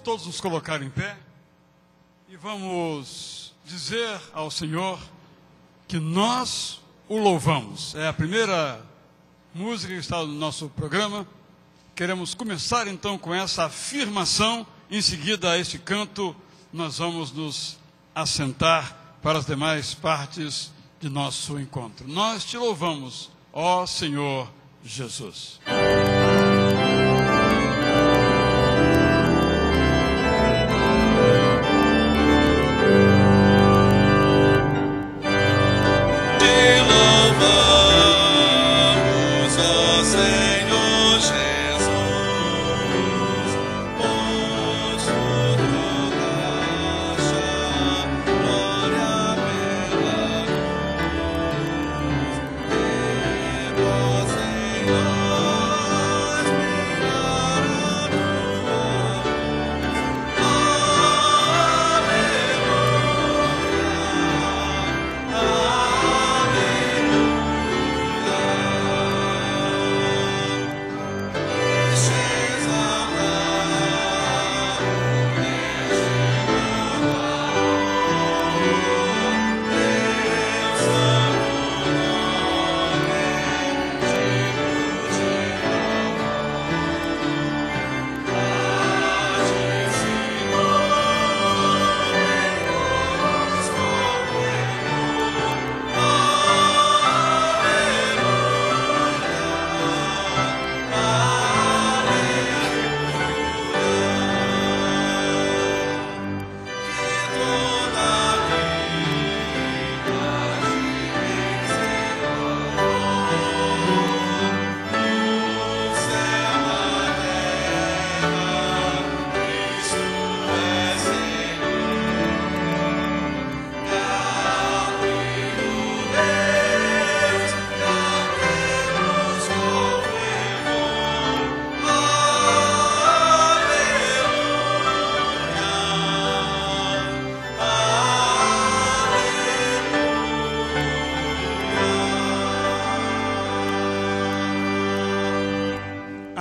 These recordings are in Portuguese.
todos nos colocar em pé e vamos dizer ao Senhor que nós o louvamos. É a primeira música que está no nosso programa. Queremos começar então com essa afirmação. Em seguida a este canto, nós vamos nos assentar para as demais partes de nosso encontro. Nós te louvamos, ó Senhor Jesus.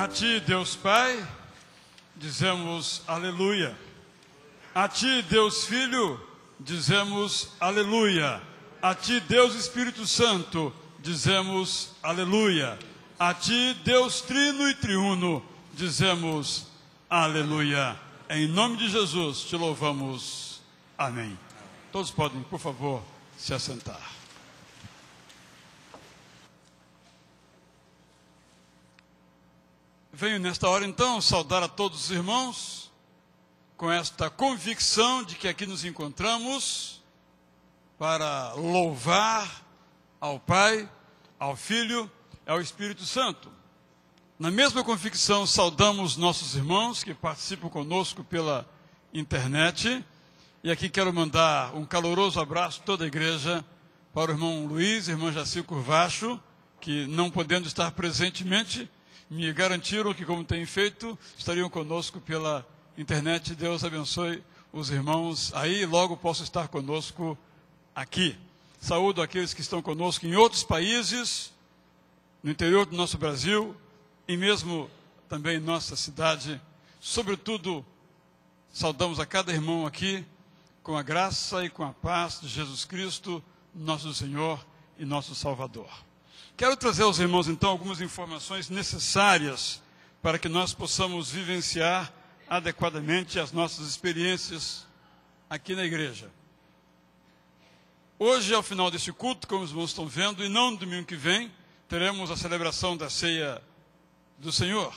A ti, Deus Pai, dizemos aleluia. A ti, Deus Filho, dizemos aleluia. A ti, Deus Espírito Santo, dizemos aleluia. A ti, Deus Trino e Triuno, dizemos aleluia. Em nome de Jesus te louvamos. Amém. Todos podem, por favor, se assentar. Venho nesta hora então saudar a todos os irmãos com esta convicção de que aqui nos encontramos para louvar ao Pai, ao Filho e ao Espírito Santo. Na mesma convicção saudamos nossos irmãos que participam conosco pela internet, e aqui quero mandar um caloroso abraço a toda a igreja para o irmão Luiz e irmã Jaci Curvacho, que não podendo estar presentemente, me garantiram que, como têm feito, estariam conosco pela internet. Deus abençoe os irmãos aí, logo posso estar conosco aqui. Saúdo aqueles que estão conosco em outros países, no interior do nosso Brasil, e mesmo também em nossa cidade. Sobretudo, saudamos a cada irmão aqui, com a graça e com a paz de Jesus Cristo, nosso Senhor e nosso Salvador. Quero trazer aos irmãos, então, algumas informações necessárias para que nós possamos vivenciar adequadamente as nossas experiências aqui na igreja. Hoje, ao final deste culto, como os irmãos estão vendo, e não no domingo que vem, teremos a celebração da ceia do Senhor.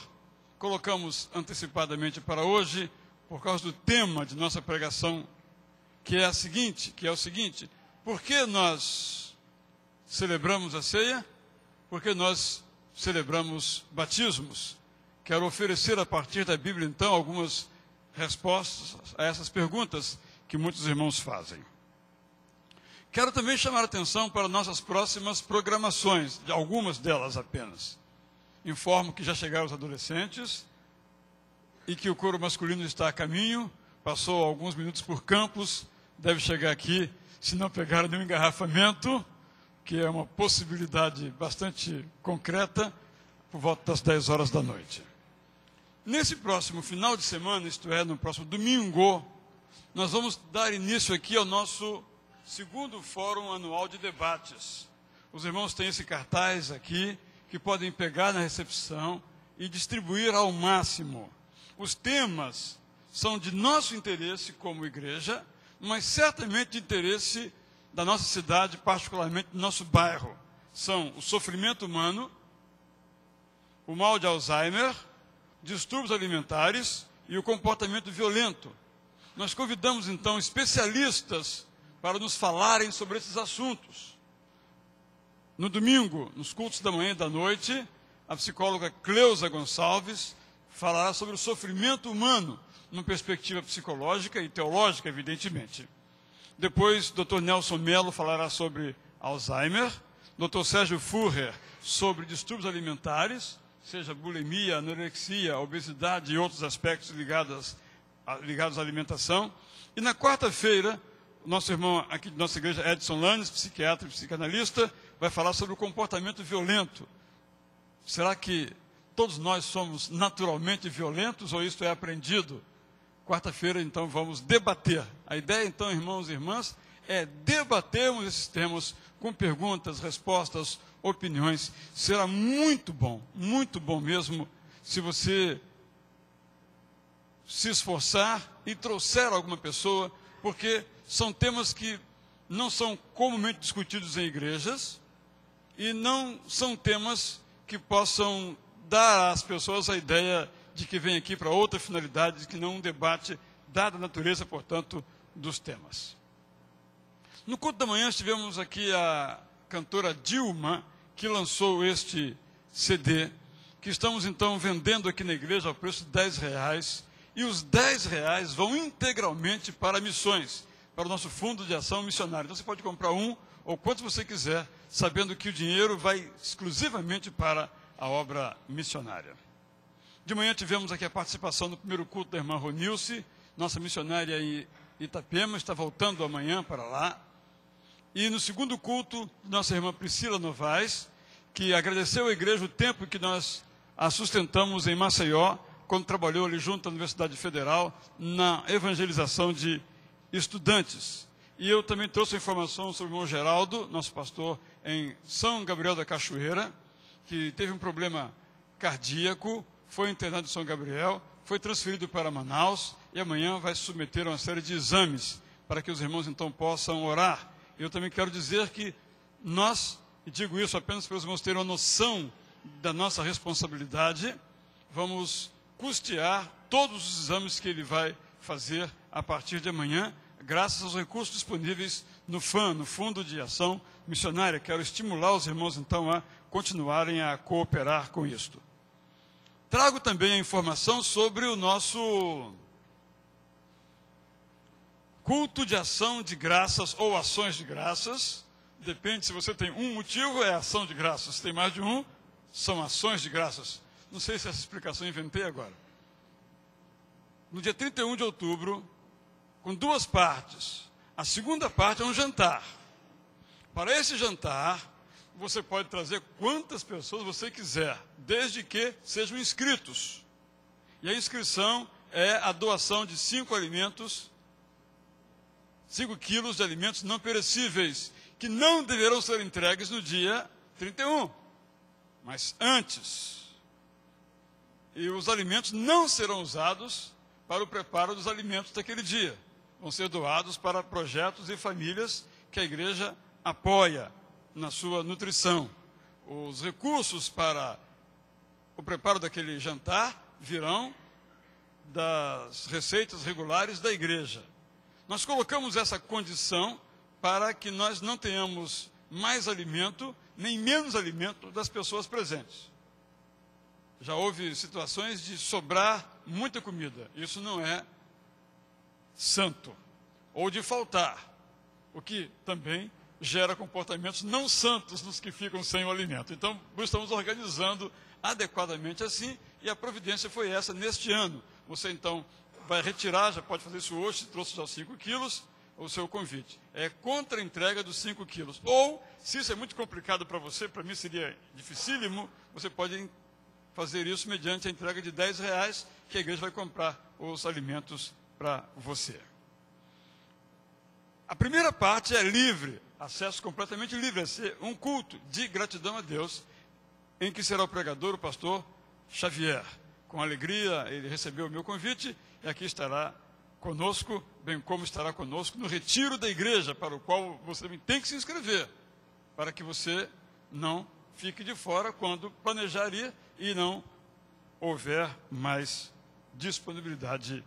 Colocamos antecipadamente para hoje, por causa do tema de nossa pregação, que é o seguinte: por que nós celebramos a ceia? Porque nós celebramos batismos. Quero oferecer a partir da Bíblia, então, algumas respostas a essas perguntas que muitos irmãos fazem. Quero também chamar a atenção para nossas próximas programações, de algumas delas apenas. Informo que já chegaram os adolescentes e que o coro masculino está a caminho, passou alguns minutos por Campos, deve chegar aqui, se não pegar nenhum engarrafamento, que é uma possibilidade bastante concreta, por volta das 10 horas da noite. Nesse próximo final de semana, isto é, no próximo domingo, nós vamos dar início aqui ao nosso segundo Fórum Anual de Debates. Os irmãos têm esse cartaz aqui, que podem pegar na recepção e distribuir ao máximo. Os temas são de nosso interesse como igreja, mas certamente de interesse da nossa cidade, particularmente do nosso bairro. São o sofrimento humano, o mal de Alzheimer, distúrbios alimentares e o comportamento violento. Nós convidamos, então, especialistas para nos falarem sobre esses assuntos. No domingo, nos cultos da manhã e da noite, a psicóloga Cleusa Gonçalves falará sobre o sofrimento humano, numa perspectiva psicológica e teológica, evidentemente. Depois, Dr. Nelson Mello falará sobre Alzheimer, Dr. Sérgio Furrer sobre distúrbios alimentares, seja bulimia, anorexia, obesidade e outros aspectos ligados à alimentação. E na quarta-feira, o nosso irmão aqui de nossa igreja, Edson Lanes, psiquiatra e psicanalista, vai falar sobre o comportamento violento. Será que todos nós somos naturalmente violentos ou isto é aprendido? Quarta-feira, então, vamos debater. A ideia, então, irmãos e irmãs, é debatermos esses temas com perguntas, respostas, opiniões. Será muito bom mesmo, se você se esforçar e trouxer alguma pessoa, porque são temas que não são comumente discutidos em igrejas e não são temas que possam dar às pessoas a ideia de que vem aqui para outra finalidade, que não um debate, dada a natureza, portanto, dos temas. No culto da manhã, tivemos aqui a cantora Dilma, que lançou este CD, que estamos, então, vendendo aqui na igreja ao preço de R$10, e os R$10 vão integralmente para missões, para o nosso Fundo de Ação Missionária. Então, você pode comprar um, ou quantos você quiser, sabendo que o dinheiro vai exclusivamente para a obra missionária. De manhã tivemos aqui a participação no primeiro culto da irmã Ronilce, nossa missionária em Itapema, está voltando amanhã para lá. E no segundo culto, nossa irmã Priscila Novaes, que agradeceu à igreja o tempo que nós a sustentamos em Maceió, quando trabalhou ali junto à Universidade Federal, na evangelização de estudantes. E eu também trouxe informação sobre o irmão Geraldo, nosso pastor em São Gabriel da Cachoeira, que teve um problema cardíaco, foi internado em São Gabriel, foi transferido para Manaus e amanhã vai se submeter a uma série de exames para que os irmãos então possam orar. Eu também quero dizer que nós, e digo isso apenas para os irmãos terem uma noção da nossa responsabilidade, vamos custear todos os exames que ele vai fazer a partir de amanhã, graças aos recursos disponíveis no FAM, no Fundo de Ação Missionária. Quero estimular os irmãos então a continuarem a cooperar com isto. Trago também a informação sobre o nosso culto de ação de graças ou ações de graças. Depende, se você tem um motivo, é ação de graças. Se tem mais de um, são ações de graças. Não sei se essa explicação eu inventei agora. No dia 31 de outubro, com duas partes. A segunda parte é um jantar. Para esse jantar, você pode trazer quantas pessoas você quiser, desde que sejam inscritos. E a inscrição é a doação de 5 quilos de alimentos não perecíveis, que não deverão ser entregues no dia 31, mas antes. E os alimentos não serão usados para o preparo dos alimentos daquele dia. Vão ser doados para projetos e famílias que a igreja apoia na sua nutrição. Os recursos para o preparo daquele jantar virão das receitas regulares da igreja. Nós colocamos essa condição para que nós não tenhamos mais alimento, nem menos alimento das pessoas presentes. Já houve situações de sobrar muita comida. Isso não é santo. Ou de faltar, o que também gera comportamentos não santos nos que ficam sem o alimento. Então, estamos organizando adequadamente assim, e a providência foi essa neste ano. Você, então, vai retirar, já pode fazer isso hoje, se trouxe já 5 quilos, o seu convite. É contra a entrega dos 5 quilos. Ou, se isso é muito complicado para você, para mim seria dificílimo, você pode fazer isso mediante a entrega de R$10, que a igreja vai comprar os alimentos para você. A primeira parte é livre, acesso completamente livre, é ser um culto de gratidão a Deus, em que será o pregador, o pastor Xavier. Com alegria, ele recebeu o meu convite e aqui estará conosco, bem como estará conosco no retiro da igreja, para o qual você tem que se inscrever, para que você não fique de fora quando planejar ir e não houver mais disponibilidade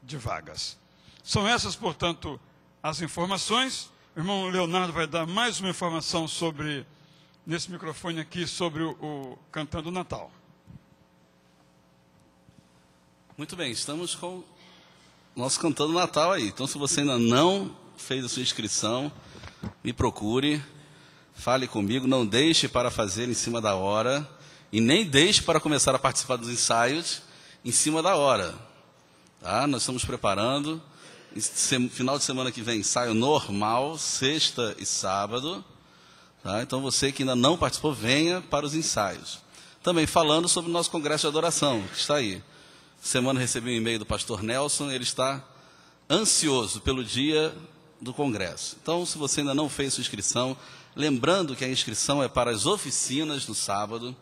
de vagas. São essas, portanto, as informações. O irmão Leonardo vai dar mais uma informação sobre, nesse microfone aqui, sobre o Cantando Natal. Muito bem, estamos com o nosso Cantando Natal aí. Então, se você ainda não fez a sua inscrição, me procure, fale comigo, não deixe para fazer em cima da hora e nem deixe para começar a participar dos ensaios em cima da hora. Tá? Nós estamos preparando. Final de semana que vem, ensaio normal, sexta e sábado. Tá? Então, você que ainda não participou, venha para os ensaios. Também falando sobre o nosso congresso de adoração, que está aí. Semana recebi um e-mail do pastor Nelson, ele está ansioso pelo dia do congresso. Então, se você ainda não fez sua inscrição, lembrando que a inscrição é para as oficinas no sábado.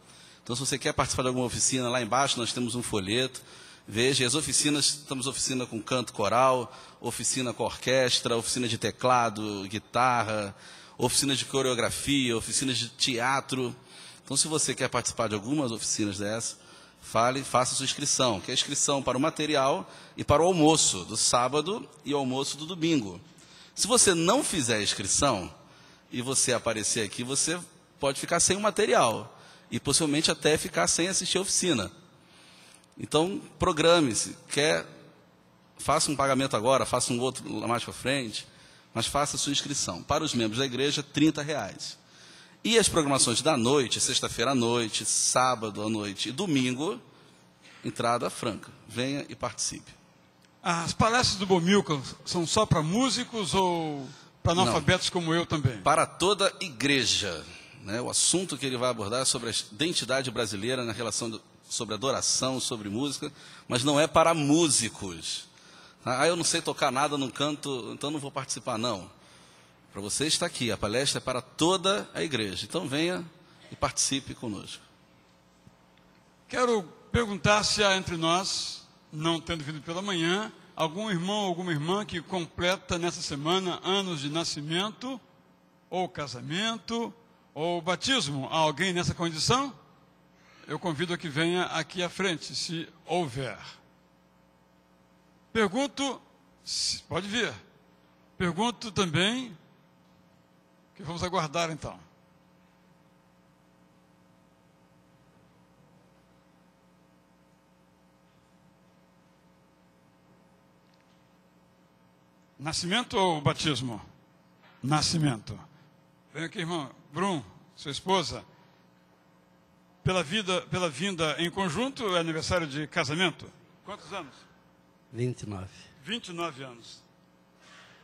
Então, se você quer participar de alguma oficina, lá embaixo nós temos um folheto. Veja, as oficinas, temos oficina com canto coral, oficina com orquestra, oficina de teclado, guitarra, oficina de coreografia, oficinas de teatro. Então, se você quer participar de algumas oficinas dessas, faça sua inscrição, que é a inscrição para o material e para o almoço do sábado e o almoço do domingo. Se você não fizer a inscrição e você aparecer aqui, você pode ficar sem o material e possivelmente até ficar sem assistir a oficina. Então, programe-se, faça um pagamento agora, faça um outro mais para frente, mas faça a sua inscrição. Para os membros da igreja, R$30. E as programações da noite, sexta-feira à noite, sábado à noite e domingo, entrada franca. Venha e participe. As palestras do Bomilca são só para músicos ou para analfabetos como eu também? Para toda a igreja. Né? O assunto que ele vai abordar é sobre a identidade brasileira na relação sobre adoração, sobre música, mas não é para músicos. Eu não sei tocar nada, não canto, então não vou participar, não. Para você está aqui, a palestra é para toda a igreja. Então venha e participe conosco. Quero perguntar se há entre nós, não tendo vindo pela manhã, algum irmão ou alguma irmã que completa nessa semana anos de nascimento, ou casamento, ou batismo. Há alguém nessa condição? Eu convido a que venha aqui à frente, se houver. Pergunto, pode vir. Pergunto também, que vamos aguardar então. Nascimento ou batismo? Nascimento. Vem aqui, irmão. Brum, sua esposa. Pela vinda em conjunto, é aniversário de casamento? Quantos anos? 29. 29 anos.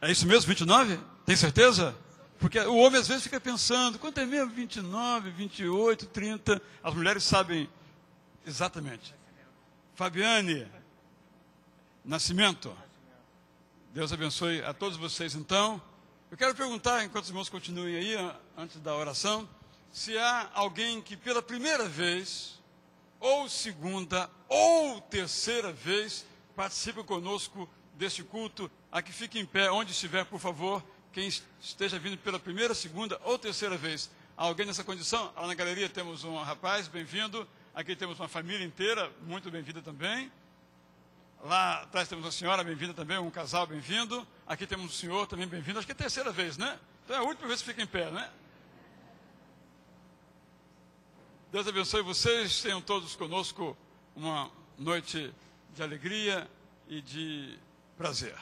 É isso mesmo, 29? Tem certeza? Porque o homem às vezes fica pensando, quanto é mesmo? 29, 28, 30. As mulheres sabem exatamente. Fabiane, Nascimento. Deus abençoe a todos vocês então. Eu quero perguntar, enquanto os irmãos continuem aí, antes da oração, se há alguém que pela primeira vez, ou segunda, ou terceira vez, participe conosco deste culto. Aqui fique em pé, onde estiver, por favor, quem esteja vindo pela primeira, segunda ou terceira vez. Há alguém nessa condição? Lá na galeria temos um rapaz, bem-vindo. Aqui temos uma família inteira, muito bem-vinda também. Lá atrás temos uma senhora, bem-vinda também, um casal, bem-vindo. Aqui temos um senhor, também bem-vindo. Acho que é a terceira vez, né? Então é a última vez que fica em pé, né? Deus abençoe vocês, tenham todos conosco uma noite de alegria e de prazer.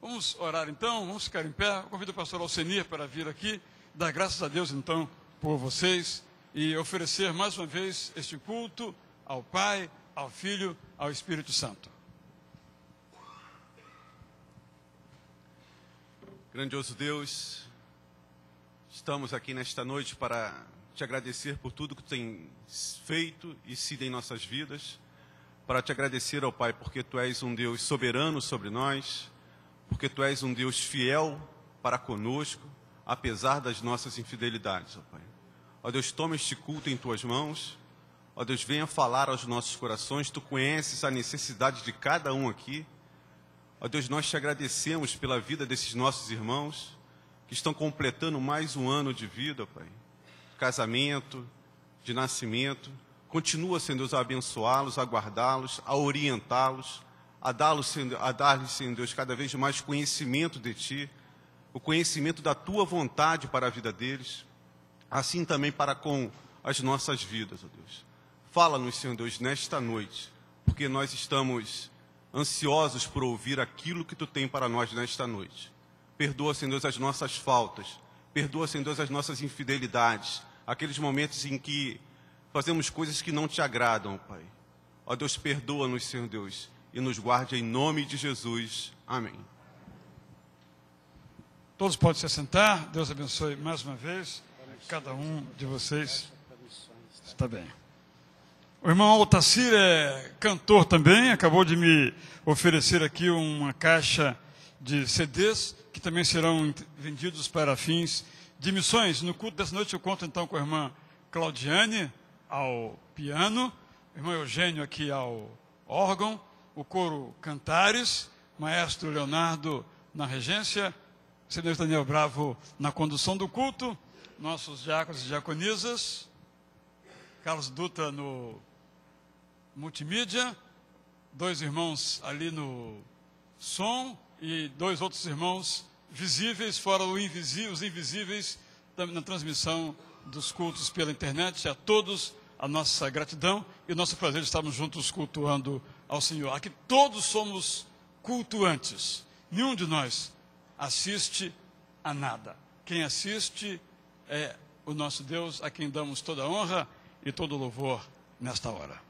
Vamos orar então, vamos ficar em pé. Eu convido o pastor Alcenir para vir aqui, dar graças a Deus então por vocês e oferecer mais uma vez este culto ao Pai, ao Filho, ao Espírito Santo. Grandioso Deus, estamos aqui nesta noite para te agradecer por tudo que tu tem feito e sido em nossas vidas, para te agradecer, ó Pai, porque tu és um Deus soberano sobre nós, porque tu és um Deus fiel para conosco, apesar das nossas infidelidades, ó Pai. Ó Deus, toma este culto em tuas mãos, ó Deus, venha falar aos nossos corações, tu conheces a necessidade de cada um aqui. Ó Deus, nós te agradecemos pela vida desses nossos irmãos, que estão completando mais um ano de vida, ó Pai, de casamento, de nascimento. Continua, Senhor Deus, a abençoá-los, a guardá-los, a orientá-los, a dar-lhes, Senhor Deus, cada vez mais conhecimento de Ti, o conhecimento da Tua vontade para a vida deles, assim também para com as nossas vidas, ó Deus. Fala-nos, Senhor Deus, nesta noite, porque nós estamos ansiosos por ouvir aquilo que Tu tem para nós nesta noite. Perdoa, Senhor Deus, as nossas faltas, perdoa, Senhor Deus, as nossas infidelidades, aqueles momentos em que fazemos coisas que não Te agradam, Pai. Ó Deus, perdoa-nos, Senhor Deus, e nos guarde em nome de Jesus. Amém. Todos podem se assentar. Deus abençoe mais uma vez cada um de vocês. Está bem. O irmão Altacir é cantor também, acabou de me oferecer aqui uma caixa de CDs, que também serão vendidos para fins de missões. No culto dessa noite eu conto então com a irmã Claudiane ao piano, o irmão Eugênio aqui ao órgão, o coro Cantares, maestro Leonardo na regência, o senhor Daniel Bravo na condução do culto, nossos diáconos e diaconisas, Carlos Dutra no multimídia, 2 irmãos ali no som e 2 outros irmãos visíveis, fora os invisíveis, na transmissão dos cultos pela internet. A todos a nossa gratidão e o nosso prazer de estarmos juntos cultuando ao Senhor. Aqui todos somos cultuantes, nenhum de nós assiste a nada. Quem assiste é o nosso Deus, a quem damos toda a honra e todo o louvor nesta hora.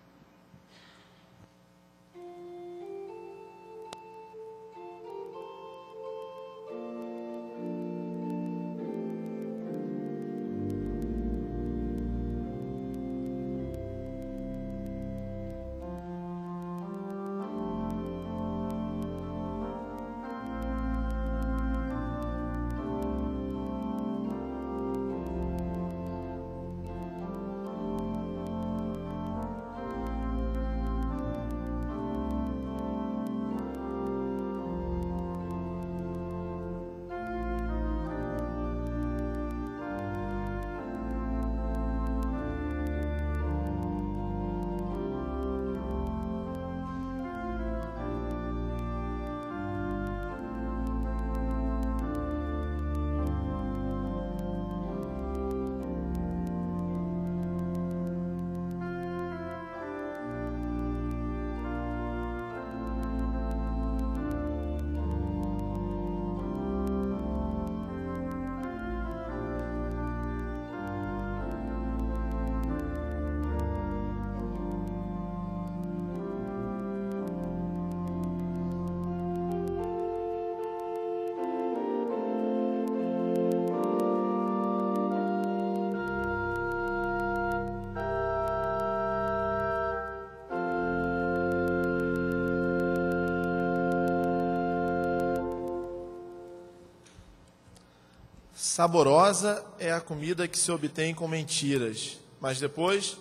Saborosa é a comida que se obtém com mentiras, mas depois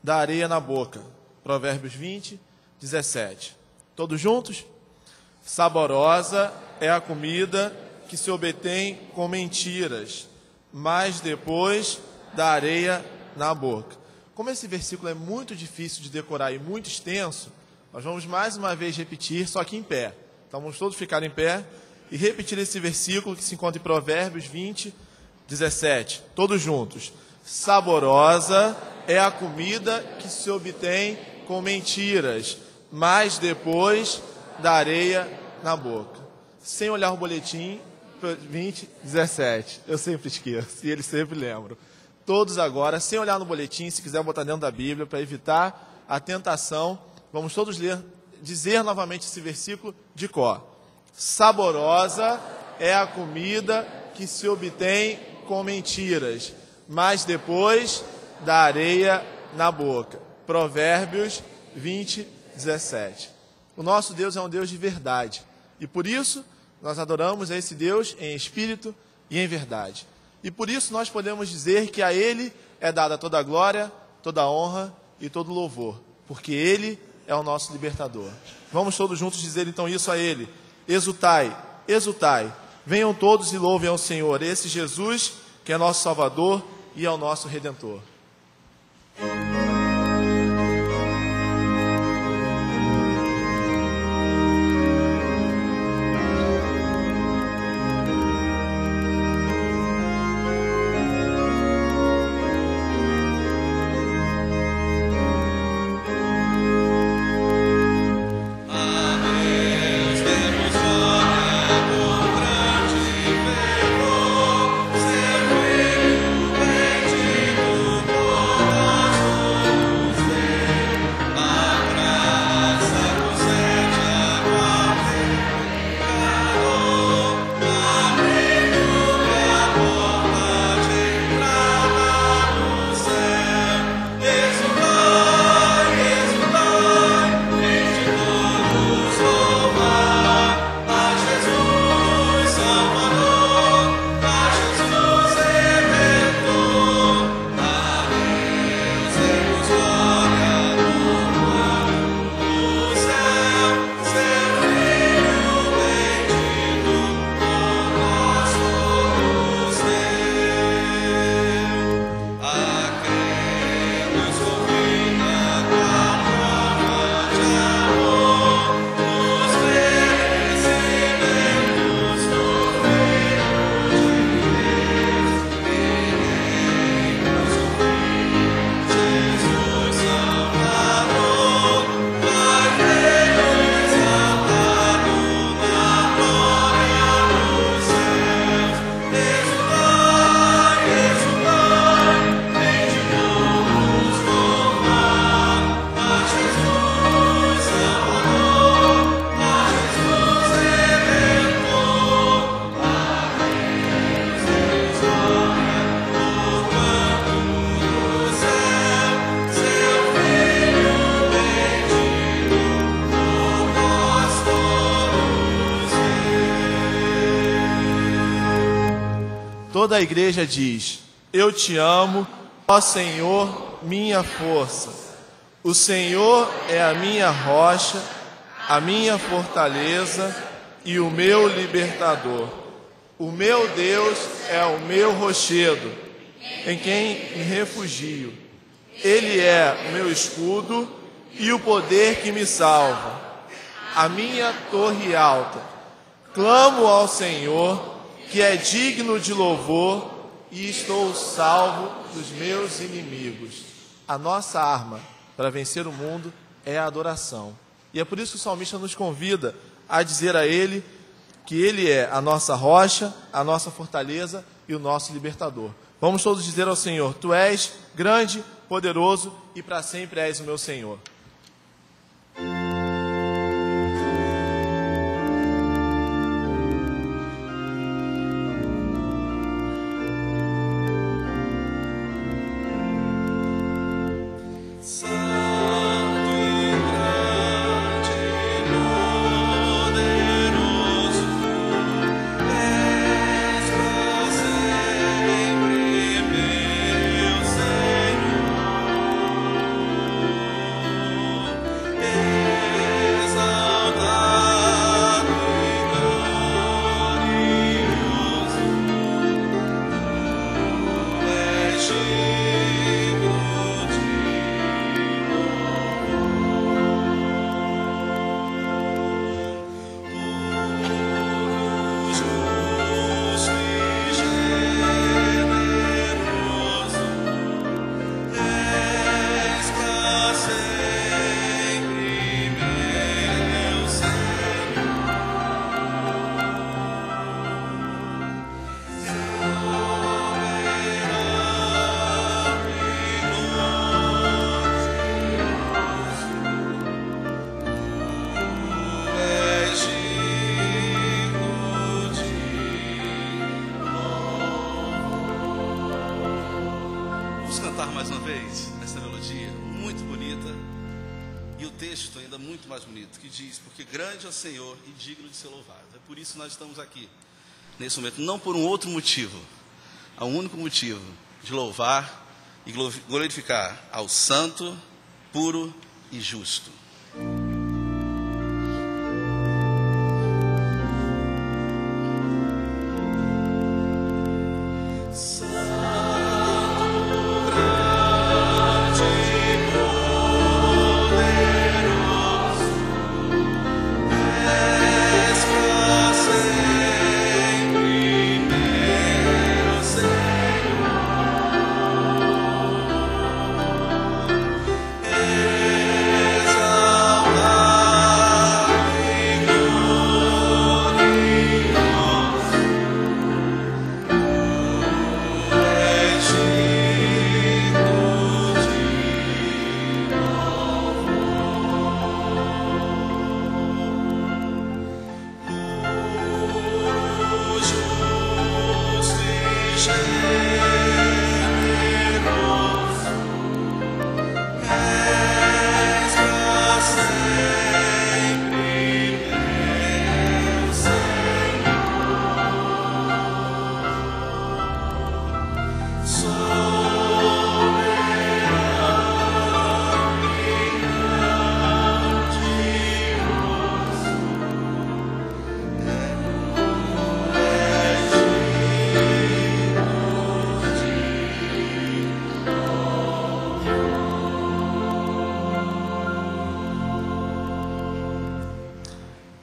dá areia na boca. Provérbios 20, 17. Todos juntos? Saborosa é a comida que se obtém com mentiras, mas depois dá areia na boca. Como esse versículo é muito difícil de decorar e muito extenso, nós vamos mais uma vez repetir, só que em pé. Então vamos todos ficar em pé e repetir esse versículo que se encontra em Provérbios 20, 17. Todos juntos. Saborosa é a comida que se obtém com mentiras, mas depois dá areia na boca. Sem olhar o boletim, 20, 17. Eu sempre esqueço e eles sempre lembram. Todos agora, sem olhar no boletim, se quiser botar dentro da Bíblia, para evitar a tentação, vamos todos dizer novamente esse versículo de cor. Saborosa é a comida que se obtém com mentiras, mas depois da areia na boca. Provérbios 20, 17. O nosso Deus é um Deus de verdade. E por isso nós adoramos a esse Deus em espírito e em verdade. E por isso nós podemos dizer que a Ele é dada toda a glória, toda a honra e todo o louvor. Porque Ele é o nosso libertador. Vamos todos juntos dizer então isso a Ele. Exultai, exultai. Venham todos e louvem ao Senhor, esse Jesus que é nosso Salvador e é o nosso Redentor. Toda a igreja diz: eu te amo, ó Senhor, minha força. O Senhor é a minha rocha, a minha fortaleza e o meu libertador. O meu Deus é o meu rochedo, em quem me refugio. Ele é o meu escudo e o poder que me salva, a minha torre alta. Clamo ao Senhor, que é digno de louvor, e estou salvo dos meus inimigos. A nossa arma para vencer o mundo é a adoração. E é por isso que o salmista nos convida a dizer a Ele que Ele é a nossa rocha, a nossa fortaleza e o nosso libertador. Vamos todos dizer ao Senhor: Tu és grande, poderoso e para sempre és o meu Senhor. vez essa melodia muito bonita e o texto ainda muito mais bonito, que diz: porque grande é o Senhor e digno de ser louvado. É por isso que nós estamos aqui nesse momento, não por um outro motivo. Há um único motivo: de louvar e glorificar ao santo, puro e justo.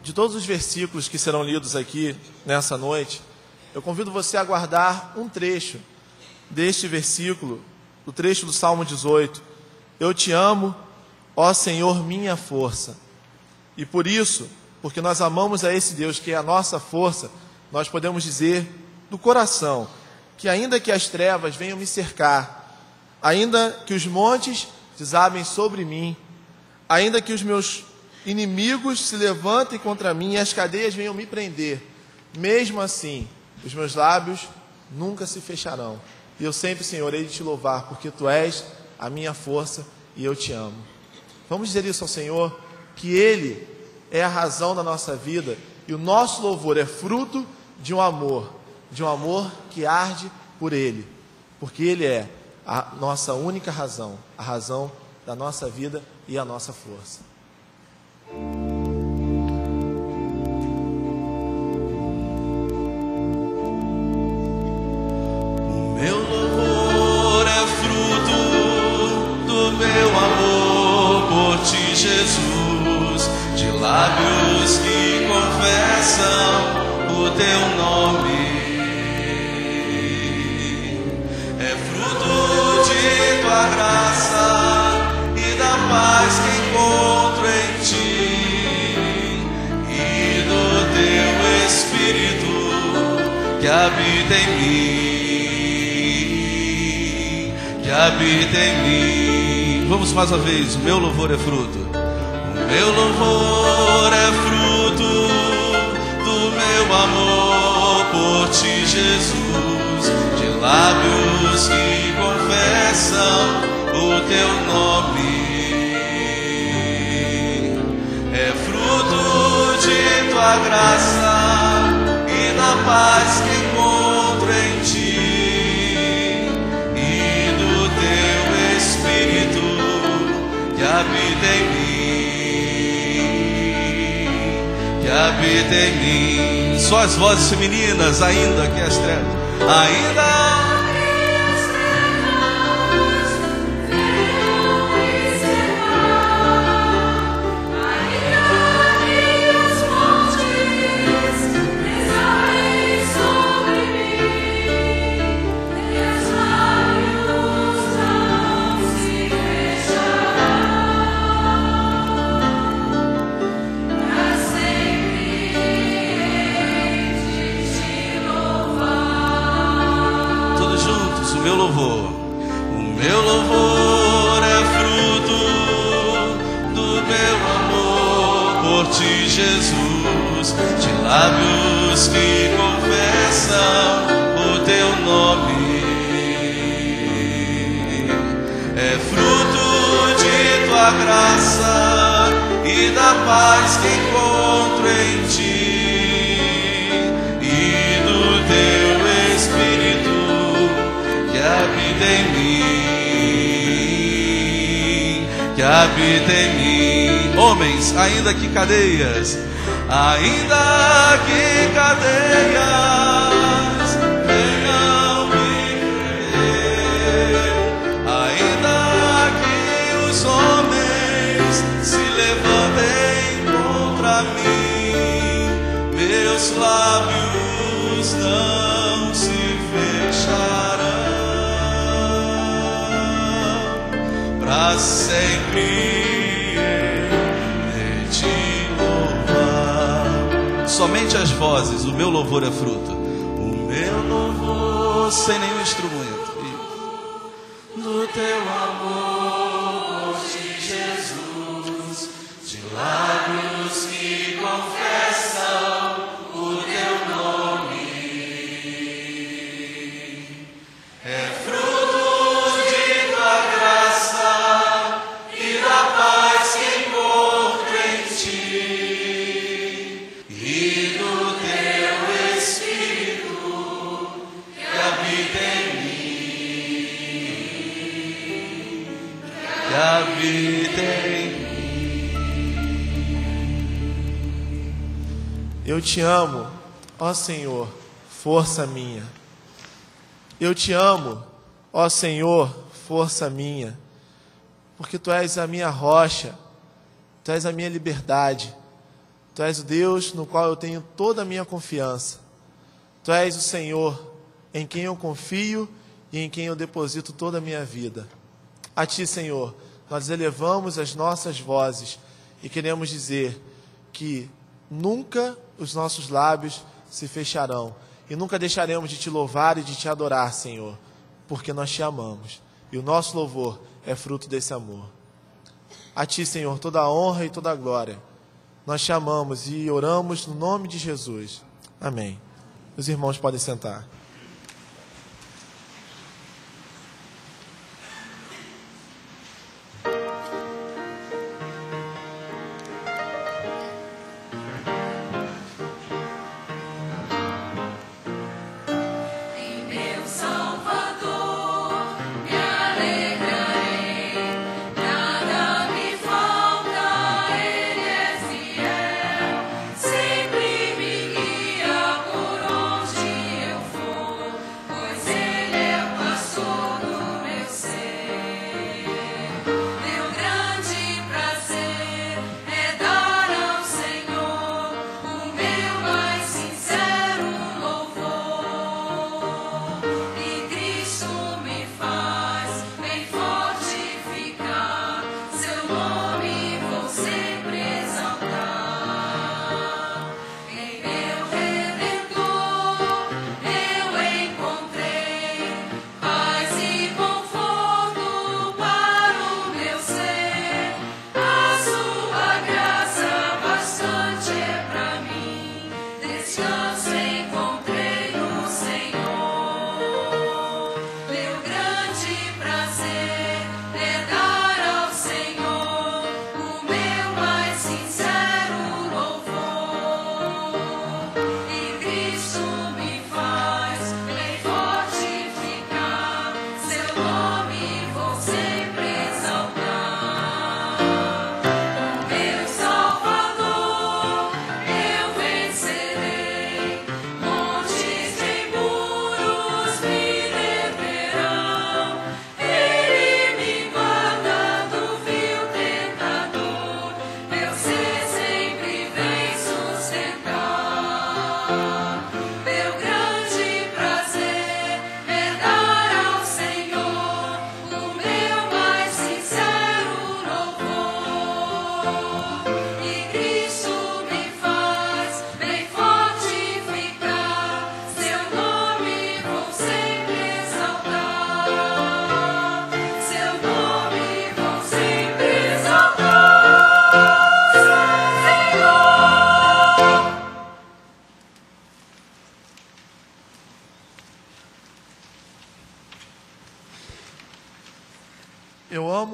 De todos os versículos que serão lidos aqui nessa noite, eu convido você a guardar um trecho deste versículo, o trecho do Salmo 18. Eu te amo, ó Senhor, minha força. E por isso, porque nós amamos a esse Deus que é a nossa força, nós podemos dizer do coração que ainda que as trevas venham me cercar, ainda que os montes desabem sobre mim, ainda que os meus inimigos se levantem contra mim e as cadeias venham me prender, mesmo assim, os meus lábios nunca se fecharão. E eu sempre, Senhor, hei de te louvar, porque Tu és a minha força e eu te amo. Vamos dizer isso ao Senhor, que Ele é a razão da nossa vida e o nosso louvor é fruto de um amor que arde por Ele, porque Ele é a nossa única razão, a razão da nossa vida e a nossa força. Meu louvor é fruto do meu amor por Ti, Jesus, de lábios que confessam o Teu nome. É fruto de Tua graça e da paz que encontro em Ti e do Teu Espírito que habita em mim. Habita em mim. Vamos mais uma vez. O meu louvor é fruto. O meu louvor é fruto do meu amor por Ti, Jesus, de lábios que confessam o Teu nome. É fruto de Tua graça e da paz que encontro em Ti. Que habita em mim, que habita em mim. Só as vozes femininas, ainda que as trevas, ainda. O meu louvor é fruto do meu amor por Ti, Jesus, de lábios que confessam o Teu nome. É É fruto de tua graça e da paz que encontro em ti, e do teu Espírito que habita em mim, que habita em mim. Homens, ainda que cadeias, ainda que cadeias venham me prender, ainda que os homens se levantem contra mim, meus lábios não se fecharão, para sempre somente as vozes, o meu louvor é fruto. O meu louvor sem nenhum instrumento. Do teu amor, de Jesus, de lábios que confessam o teu nome. É fruto de tua graça e da paz que encontro em ti. Eu te amo, ó Senhor, força minha. Eu te amo, ó Senhor, força minha, porque Tu és a minha rocha, Tu és a minha liberdade, Tu és o Deus no qual eu tenho toda a minha confiança. Tu és o Senhor em quem eu confio e em quem eu deposito toda a minha vida. A Ti, Senhor, nós elevamos as nossas vozes e queremos dizer que nunca os nossos lábios se fecharão e nunca deixaremos de Te louvar e de Te adorar, Senhor, porque nós Te amamos e o nosso louvor é fruto desse amor. A Ti, Senhor, toda a honra e toda a glória. Nós Te amamos e oramos no nome de Jesus. Amém. Os irmãos podem sentar. Sempre me guia por onde eu for.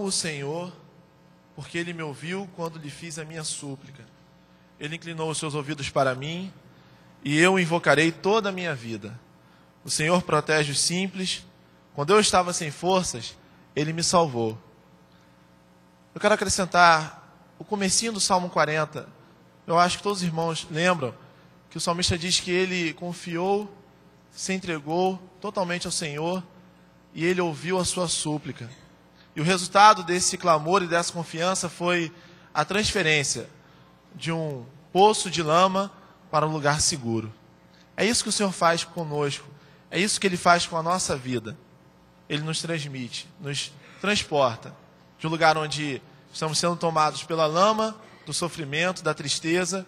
o Senhor, porque Ele me ouviu quando lhe fiz a minha súplica. Ele inclinou os seus ouvidos para mim, e eu o invocarei toda a minha vida. O Senhor protege os simples. Quando eu estava sem forças, Ele me salvou. Eu quero acrescentar o comecinho do Salmo 40. Eu acho que todos os irmãos lembram que o salmista diz que ele confiou, se entregou totalmente ao Senhor e Ele ouviu a sua súplica. E o resultado desse clamor e dessa confiança foi a transferência de um poço de lama para um lugar seguro. É isso que o Senhor faz conosco. É isso que Ele faz com a nossa vida. Ele nos transmite, nos transporta de um lugar onde estamos sendo tomados pela lama, do sofrimento, da tristeza,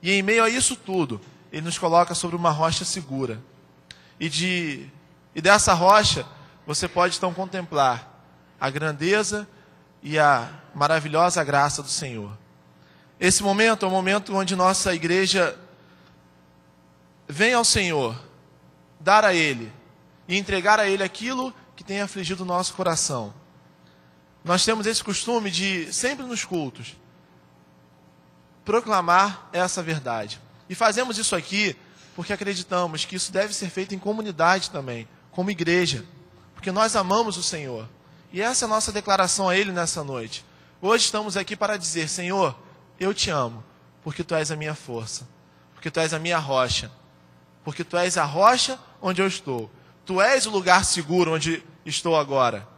e em meio a isso tudo, Ele nos coloca sobre uma rocha segura. E dessa rocha, você pode então contemplar a grandeza e a maravilhosa graça do Senhor. Esse momento é o momento onde nossa igreja vem ao Senhor, dar a Ele e entregar a Ele aquilo que tem afligido o nosso coração. Nós temos esse costume de, sempre nos cultos, proclamar essa verdade. E fazemos isso aqui porque acreditamos que isso deve ser feito em comunidade também, como igreja, porque nós amamos o Senhor. E essa é a nossa declaração a Ele nessa noite. Hoje estamos aqui para dizer: Senhor, eu te amo, porque Tu és a minha força, porque Tu és a minha rocha, porque Tu és a rocha onde eu estou. Tu és o lugar seguro onde estou agora.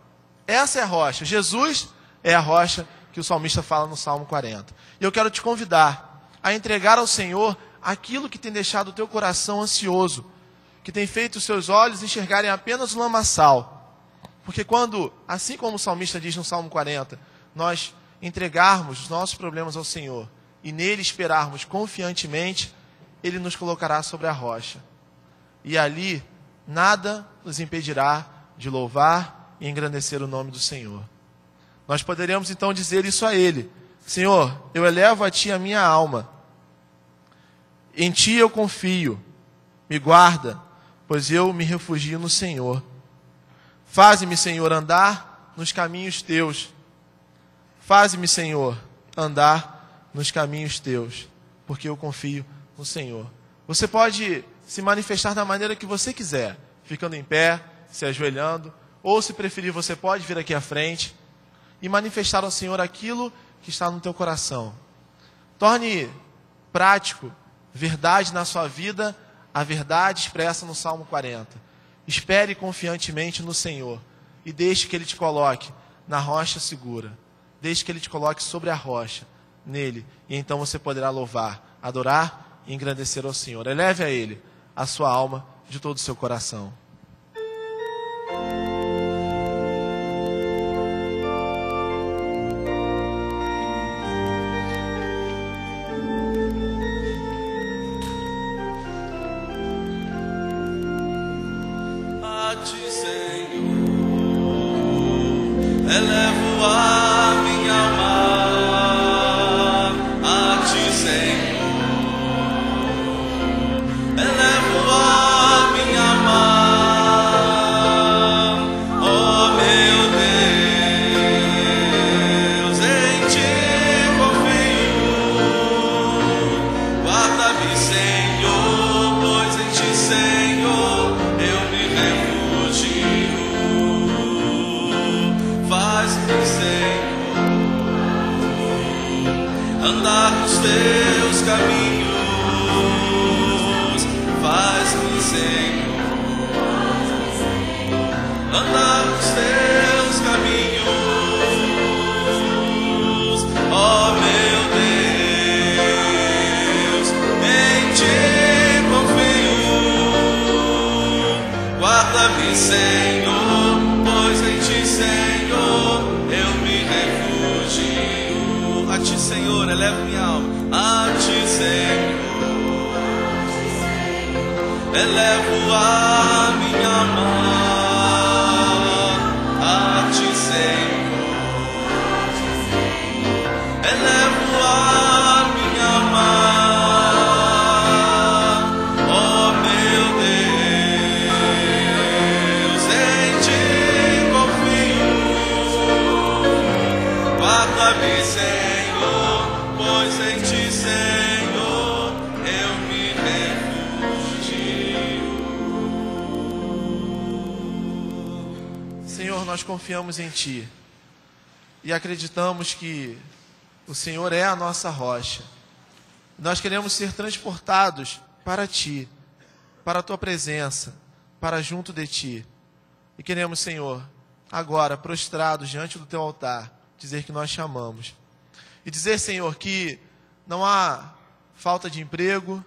Essa é a rocha. Jesus é a rocha que o salmista fala no Salmo 40. E eu quero te convidar a entregar ao Senhor aquilo que tem deixado o teu coração ansioso, que tem feito os seus olhos enxergarem apenas o lamaçal. Porque quando, assim como o salmista diz no Salmo 40, nós entregarmos os nossos problemas ao Senhor e nele esperarmos confiantemente, Ele nos colocará sobre a rocha. E ali, nada nos impedirá de louvar e engrandecer o nome do Senhor. Nós poderemos então dizer isso a Ele: Senhor, eu elevo a Ti a minha alma. Em Ti eu confio. Me guarda, pois eu me refugio no Senhor. Faze-me, Senhor, andar nos caminhos Teus. Faze-me, Senhor, andar nos caminhos Teus, porque eu confio no Senhor. Você pode se manifestar da maneira que você quiser, ficando em pé, se ajoelhando, ou se preferir, você pode vir aqui à frente e manifestar ao Senhor aquilo que está no teu coração. Torne prático, verdade na sua vida, a verdade expressa no Salmo 40. Espere confiantemente no Senhor e deixe que Ele te coloque na rocha segura. Deixe que Ele te coloque sobre a rocha, nele, e então você poderá louvar, adorar e engrandecer ao Senhor. Eleve a Ele a sua alma de todo o seu coração. Elevo a minha alma a Ti, Senhor. Elevo a minha alma, oh meu Deus, em Ti confio. Guarda-me, Senhor, pois em Ti, Senhor, eu me refugio. Faz-me, Senhor, andar nos Teus caminhos. Faz-me, Senhor, andar nos Teus caminhos. Oh meu Deus, em Ti confio. Guarda-me, Senhor, pois em Ti, Senhor, eu me refugio. A Ti, Senhor, elevo minha alma. A Ti, Senhor, elevo a minha alma. A Ti, Senhor, elevo a minha alma. Oh meu Deus, em Ti confio. pois em ti, Senhor, eu me refugio. Senhor, nós confiamos em Ti e acreditamos que o Senhor é a nossa rocha. Nós queremos ser transportados para Ti, para a Tua presença, para junto de Ti. E queremos, Senhor, agora, prostrados diante do Teu altar, dizer que nós te amamos. E dizer, Senhor, que não há falta de emprego,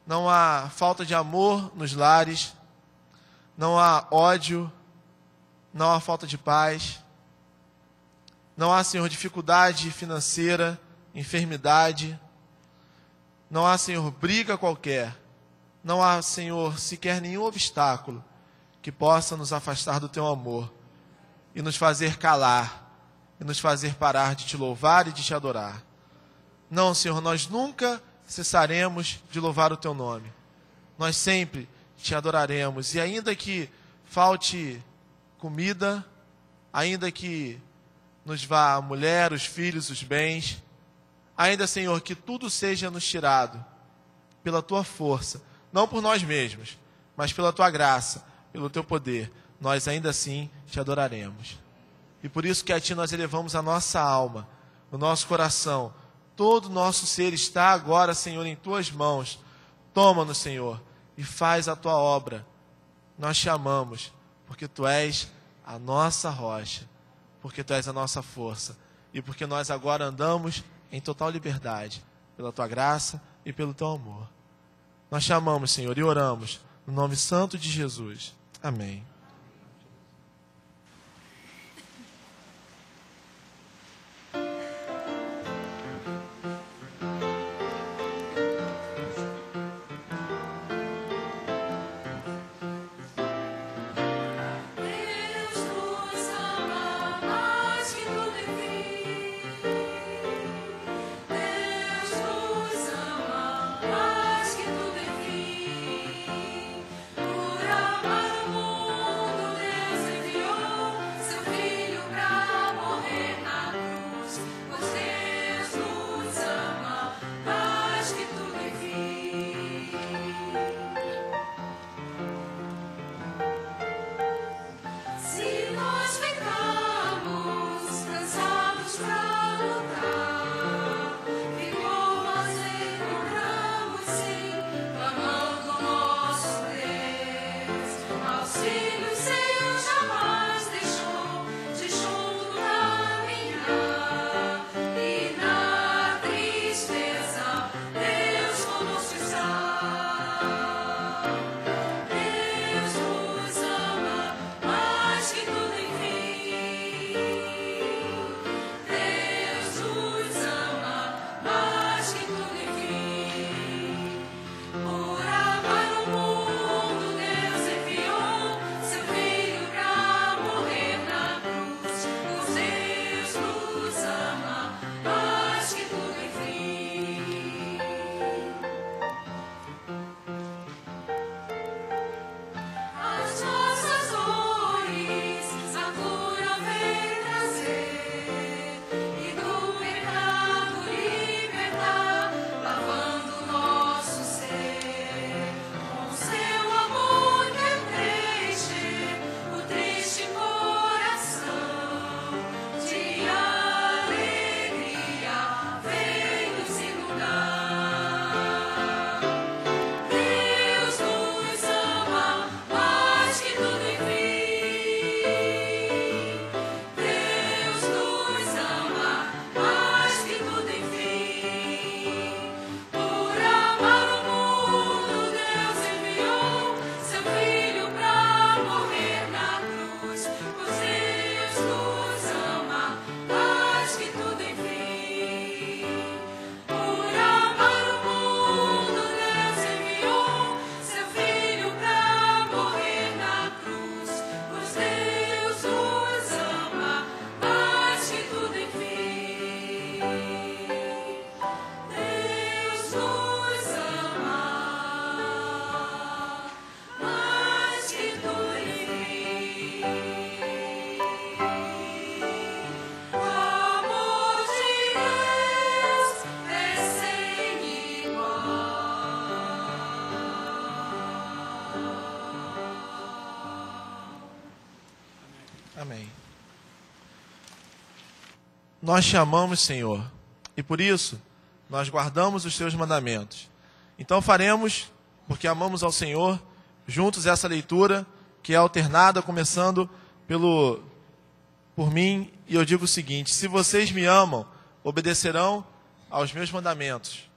não há falta de amor nos lares, não há ódio, não há falta de paz, não há, Senhor, dificuldade financeira, enfermidade, não há, Senhor, briga qualquer, não há, Senhor, sequer nenhum obstáculo que possa nos afastar do Teu amor e nos fazer calar, e nos fazer parar de Te louvar e de Te adorar. Não, Senhor, nós nunca cessaremos de louvar o Teu nome. Nós sempre Te adoraremos. E ainda que falte comida, ainda que nos vá a mulher, os filhos, os bens, ainda, Senhor, que tudo seja nos tirado pela Tua força, não por nós mesmos, mas pela Tua graça, pelo Teu poder, nós ainda assim Te adoraremos. E por isso que a Ti nós elevamos a nossa alma, o nosso coração, todo o nosso ser está agora, Senhor, em Tuas mãos. Toma-nos, Senhor, e faz a Tua obra. Nós Te amamos, porque Tu és a nossa rocha, porque Tu és a nossa força, e porque nós agora andamos em total liberdade, pela Tua graça e pelo Teu amor. Nós Te amamos, Senhor, e oramos no nome santo de Jesus. Amém. Por amar o mundo. nós te amamos, Senhor, e por isso nós guardamos os teus mandamentos. Então faremos, porque amamos ao Senhor, juntos essa leitura, que é alternada, começando por mim, e eu digo o seguinte: se vocês me amam, obedecerão aos meus mandamentos.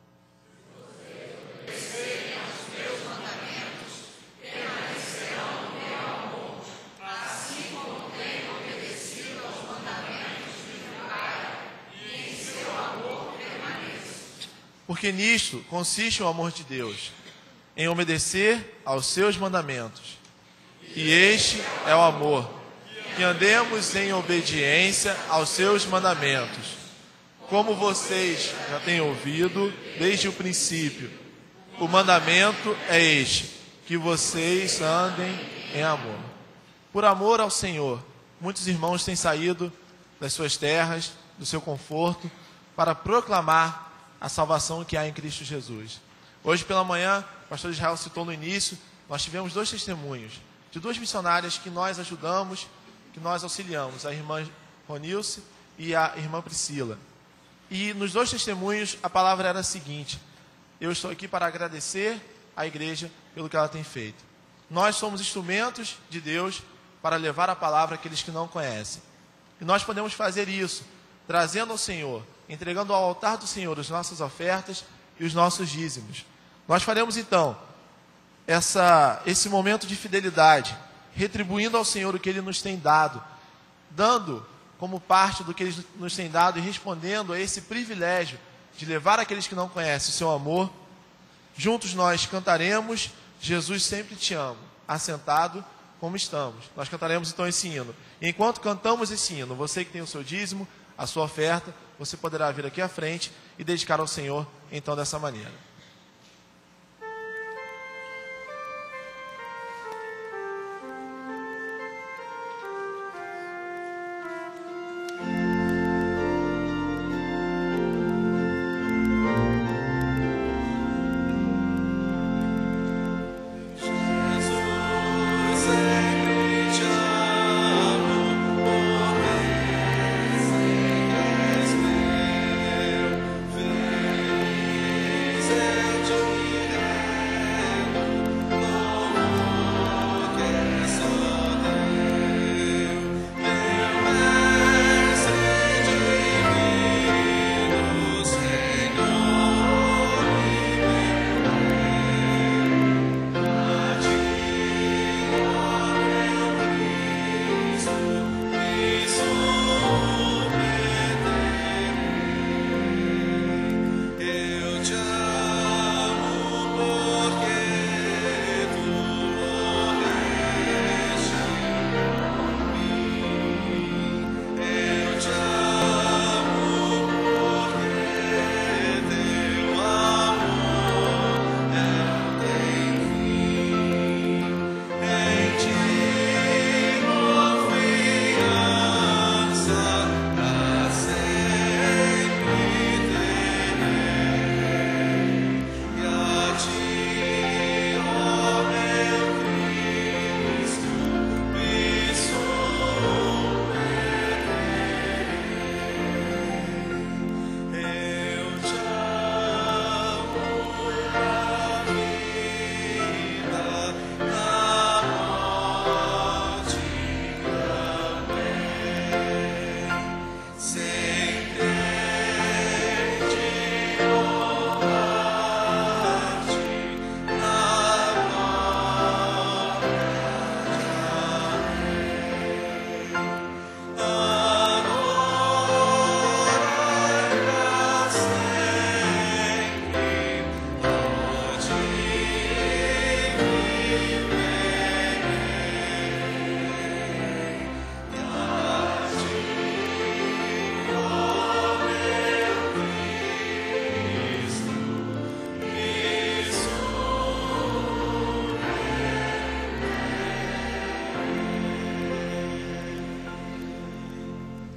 Porque nisto consiste o amor de Deus, em obedecer aos seus mandamentos. E este é o amor, que andemos em obediência aos seus mandamentos. Como vocês já têm ouvido desde o princípio, o mandamento é este, que vocês andem em amor. Por amor ao Senhor, muitos irmãos têm saído das suas terras, do seu conforto, para proclamar a salvação que há em Cristo Jesus. Hoje pela manhã, o pastor Israel citou no início, nós tivemos 2 testemunhos de 2 missionárias que nós ajudamos, que nós auxiliamos, a irmã Ronilce e a irmã Priscila. E nos 2 testemunhos a palavra era a seguinte: eu estou aqui para agradecer à igreja pelo que ela tem feito. Nós somos instrumentos de Deus para levar a palavra àqueles que não conhecem. E nós podemos fazer isso, trazendo ao Senhor, entregando ao altar do Senhor as nossas ofertas e os nossos dízimos. Nós faremos então esse momento de fidelidade, retribuindo ao Senhor o que Ele nos tem dado, dando como parte do que Ele nos tem dado e respondendo a esse privilégio de levar aqueles que não conhecem o seu amor. Juntos nós cantaremos Jesus Sempre Te Amo, assentado como estamos. Nós cantaremos então esse hino. E enquanto cantamos esse hino, você que tem o seu dízimo, a sua oferta, você poderá vir aqui à frente e dedicar ao Senhor, então, dessa maneira.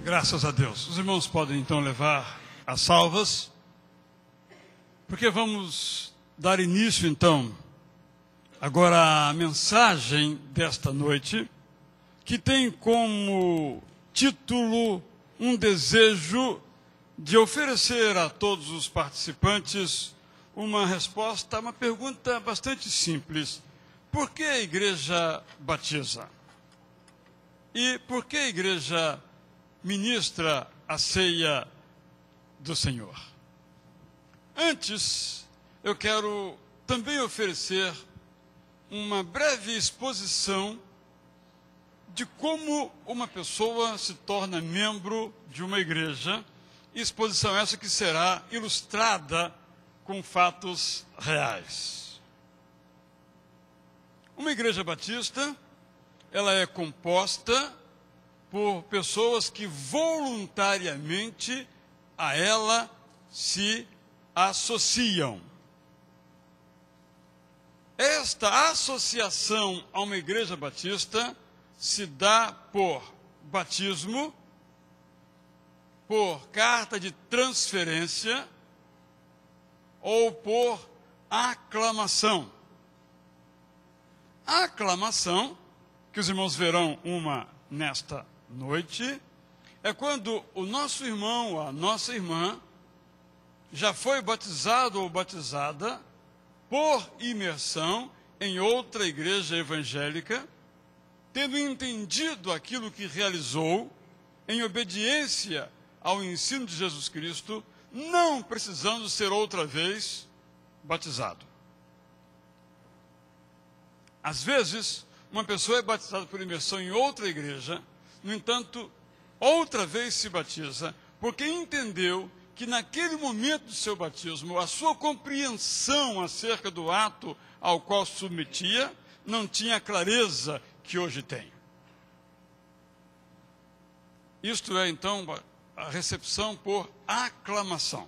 Graças a Deus. Os irmãos podem então levar as salvas, porque vamos dar início então agora à mensagem desta noite, que tem como título um desejo de oferecer a todos os participantes uma resposta a uma pergunta bastante simples. Por que a igreja batiza? E por que a igreja ministra a ceia do Senhor? Antes, eu quero também oferecer uma breve exposição de como uma pessoa se torna membro de uma igreja, exposição essa que será ilustrada com fatos reais. Uma igreja batista, ela é composta por pessoas que voluntariamente a ela se associam. Esta associação a uma igreja batista se dá por batismo, por carta de transferência ou por aclamação. A aclamação, que os irmãos verão uma nesta noite, é quando o nosso irmão ou a nossa irmã já foi batizado ou batizada por imersão em outra igreja evangélica, tendo entendido aquilo que realizou em obediência ao ensino de Jesus Cristo, não precisando ser outra vez batizado. Às vezes, uma pessoa é batizada por imersão em outra igreja, no entanto, outra vez se batiza, porque entendeu que naquele momento do seu batismo, a sua compreensão acerca do ato ao qual se submetia não tinha a clareza que hoje tem. Isto é, então, a recepção por aclamação.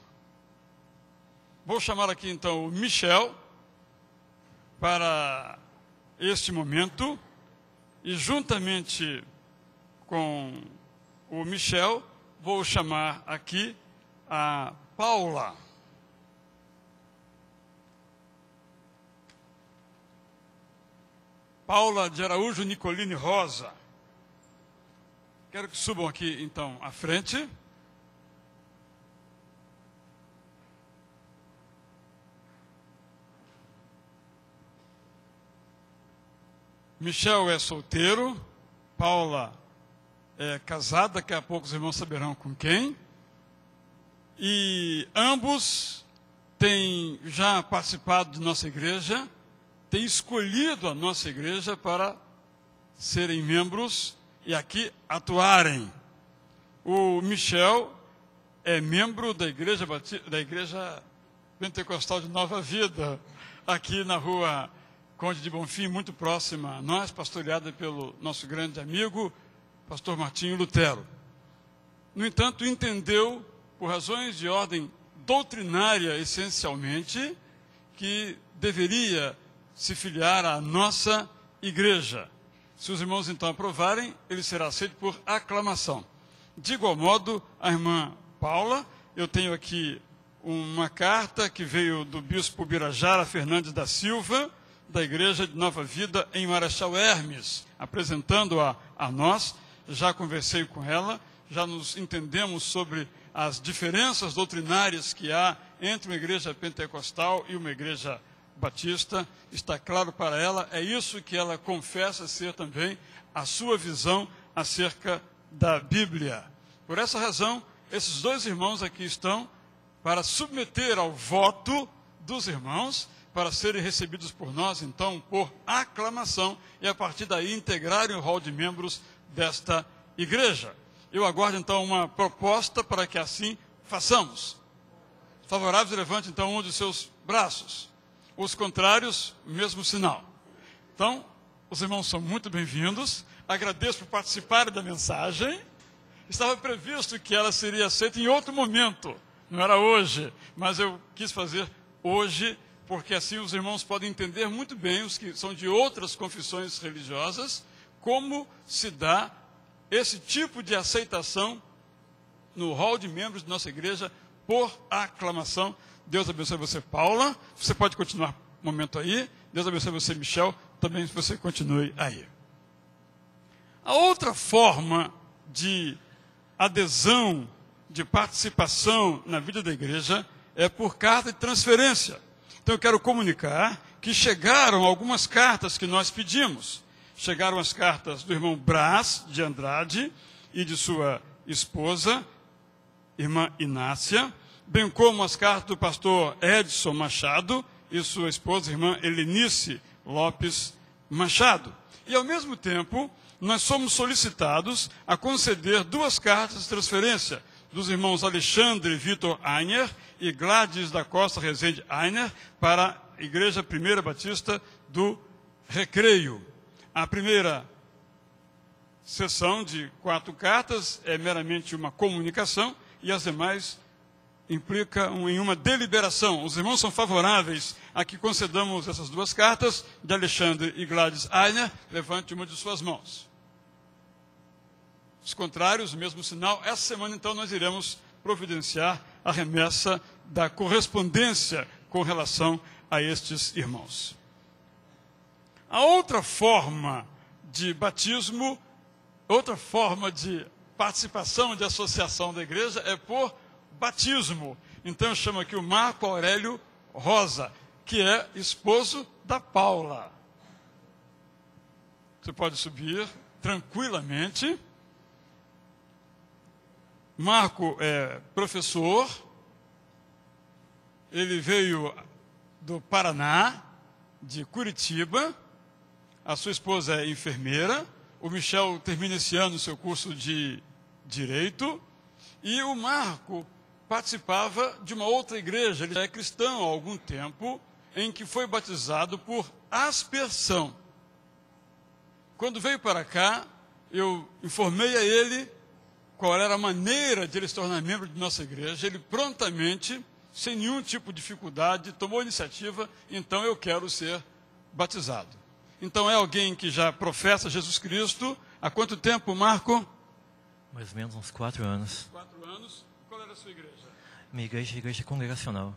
Vou chamar aqui, então, o Michel para este momento e, juntamente com o Michel, vou chamar aqui a Paula. Paula de Araújo Nicolini Rosa. Quero que subam aqui, então, à frente. Michel é solteiro, Paula é casada, daqui a pouco os irmãos saberão com quem. E ambos têm já participado de nossa igreja, têm escolhido a nossa igreja para serem membros e aqui atuarem. O Michel é membro da igreja Pentecostal de Nova Vida, aqui na rua Conde de Bonfim, muito próxima a nós, pastoreada pelo nosso grande amigo, pastor Martinho Lutero. No entanto, entendeu, por razões de ordem doutrinária essencialmente, que deveria se filiar à nossa igreja. Se os irmãos então aprovarem, ele será aceito por aclamação. De igual modo, a irmã Paula, eu tenho aqui uma carta que veio do bispo Birajara Fernandes da Silva, da Igreja de Nova Vida em Marechal Hermes, apresentando-a a nós. Já conversei com ela, já nos entendemos sobre as diferenças doutrinárias que há entre uma igreja pentecostal e uma igreja batista. Está claro para ela, é isso que ela confessa ser também a sua visão acerca da Bíblia. Por essa razão, esses dois irmãos aqui estão para submeter ao voto dos irmãos, para serem recebidos por nós, então, por aclamação, e a partir daí integrarem o rol de membros desta igreja. Eu aguardo, então, uma proposta para que assim façamos. Favoráveis, levante, então, um de seus braços. Os contrários, mesmo sinal. Então, os irmãos são muito bem-vindos. Agradeço por participarem da mensagem. Estava previsto que ela seria aceita em outro momento. Não era hoje, mas eu quis fazer hoje, porque assim os irmãos podem entender muito bem, os que são de outras confissões religiosas, como se dá esse tipo de aceitação no rol de membros de nossa igreja por aclamação. Deus abençoe você, Paula. Você pode continuar um momento aí. Deus abençoe você, Michel. Também você continue aí. A outra forma de adesão de participação na vida da igreja é por carta de transferência. Então eu quero comunicar que chegaram algumas cartas que nós pedimos. Chegaram as cartas do irmão Brás de Andrade e de sua esposa, irmã Inácia, bem como as cartas do pastor Edson Machado e sua esposa, irmã Helenice Lopes Machado. E, ao mesmo tempo, nós somos solicitados a conceder 2 cartas de transferência dos irmãos Alexandre Vitor Ainer e Gladys da Costa Rezende Ainer para a Igreja Primeira Batista do Recreio. A primeira sessão de 4 cartas é meramente uma comunicação e as demais implicam em uma deliberação. Os irmãos são favoráveis a que concedamos essas 2 cartas de Alexandre e Gladys Ainer. Levante uma de suas mãos. Os contrários, o mesmo sinal. Essa semana, então, nós iremos providenciar a remessa da correspondência com relação a estes irmãos. A outra forma de batismo, outra forma de participação, de associação da igreja é por batismo. Então eu chamo aqui o Marco Aurélio Rosa, que é esposo da Paula. Você pode subir tranquilamente. Marco é professor, ele veio do Paraná, de Curitiba, a sua esposa é enfermeira, o Michel termina esse ano o seu curso de Direito, e o Marco participava de uma outra igreja, ele é cristão há algum tempo, em que foi batizado por aspersão. Quando veio para cá, eu informei a ele qual era a maneira de ele se tornar membro de nossa igreja. Ele prontamente, sem nenhum tipo de dificuldade, tomou a iniciativa, então eu quero ser batizado. Então é alguém que já professa Jesus Cristo. Há quanto tempo, Marco? Mais ou menos uns 4 anos. 4 anos. Qual era a sua igreja? Minha igreja congregacional.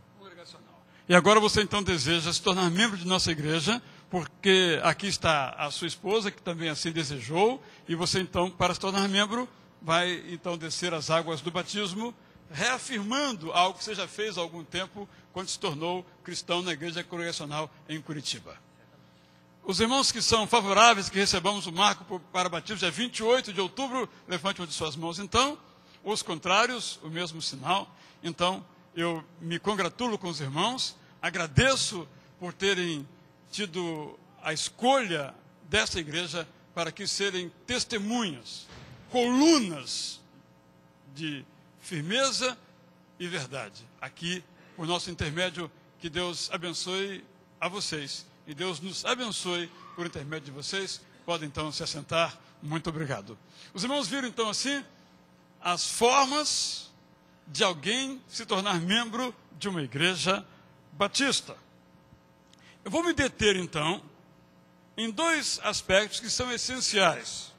E agora você então deseja se tornar membro de nossa igreja, porque aqui está a sua esposa, que também assim desejou, e você então, para se tornar membro, vai então descer as águas do batismo, reafirmando algo que você já fez há algum tempo, quando se tornou cristão na igreja congregacional em Curitiba. Os irmãos que são favoráveis que recebamos o marco para batismo, dia 28 de outubro, levante uma de suas mãos então. Os contrários, o mesmo sinal. Então, eu me congratulo com os irmãos, agradeço por terem tido a escolha dessa igreja para que serem testemunhas, colunas de firmeza e verdade. Aqui, por nosso intermédio, que Deus abençoe a vocês. E Deus nos abençoe por intermédio de vocês. Podem então se assentar. Muito obrigado. Os irmãos viram então assim as formas de alguém se tornar membro de uma igreja batista. Eu vou me deter então em 2 aspectos que são essenciais.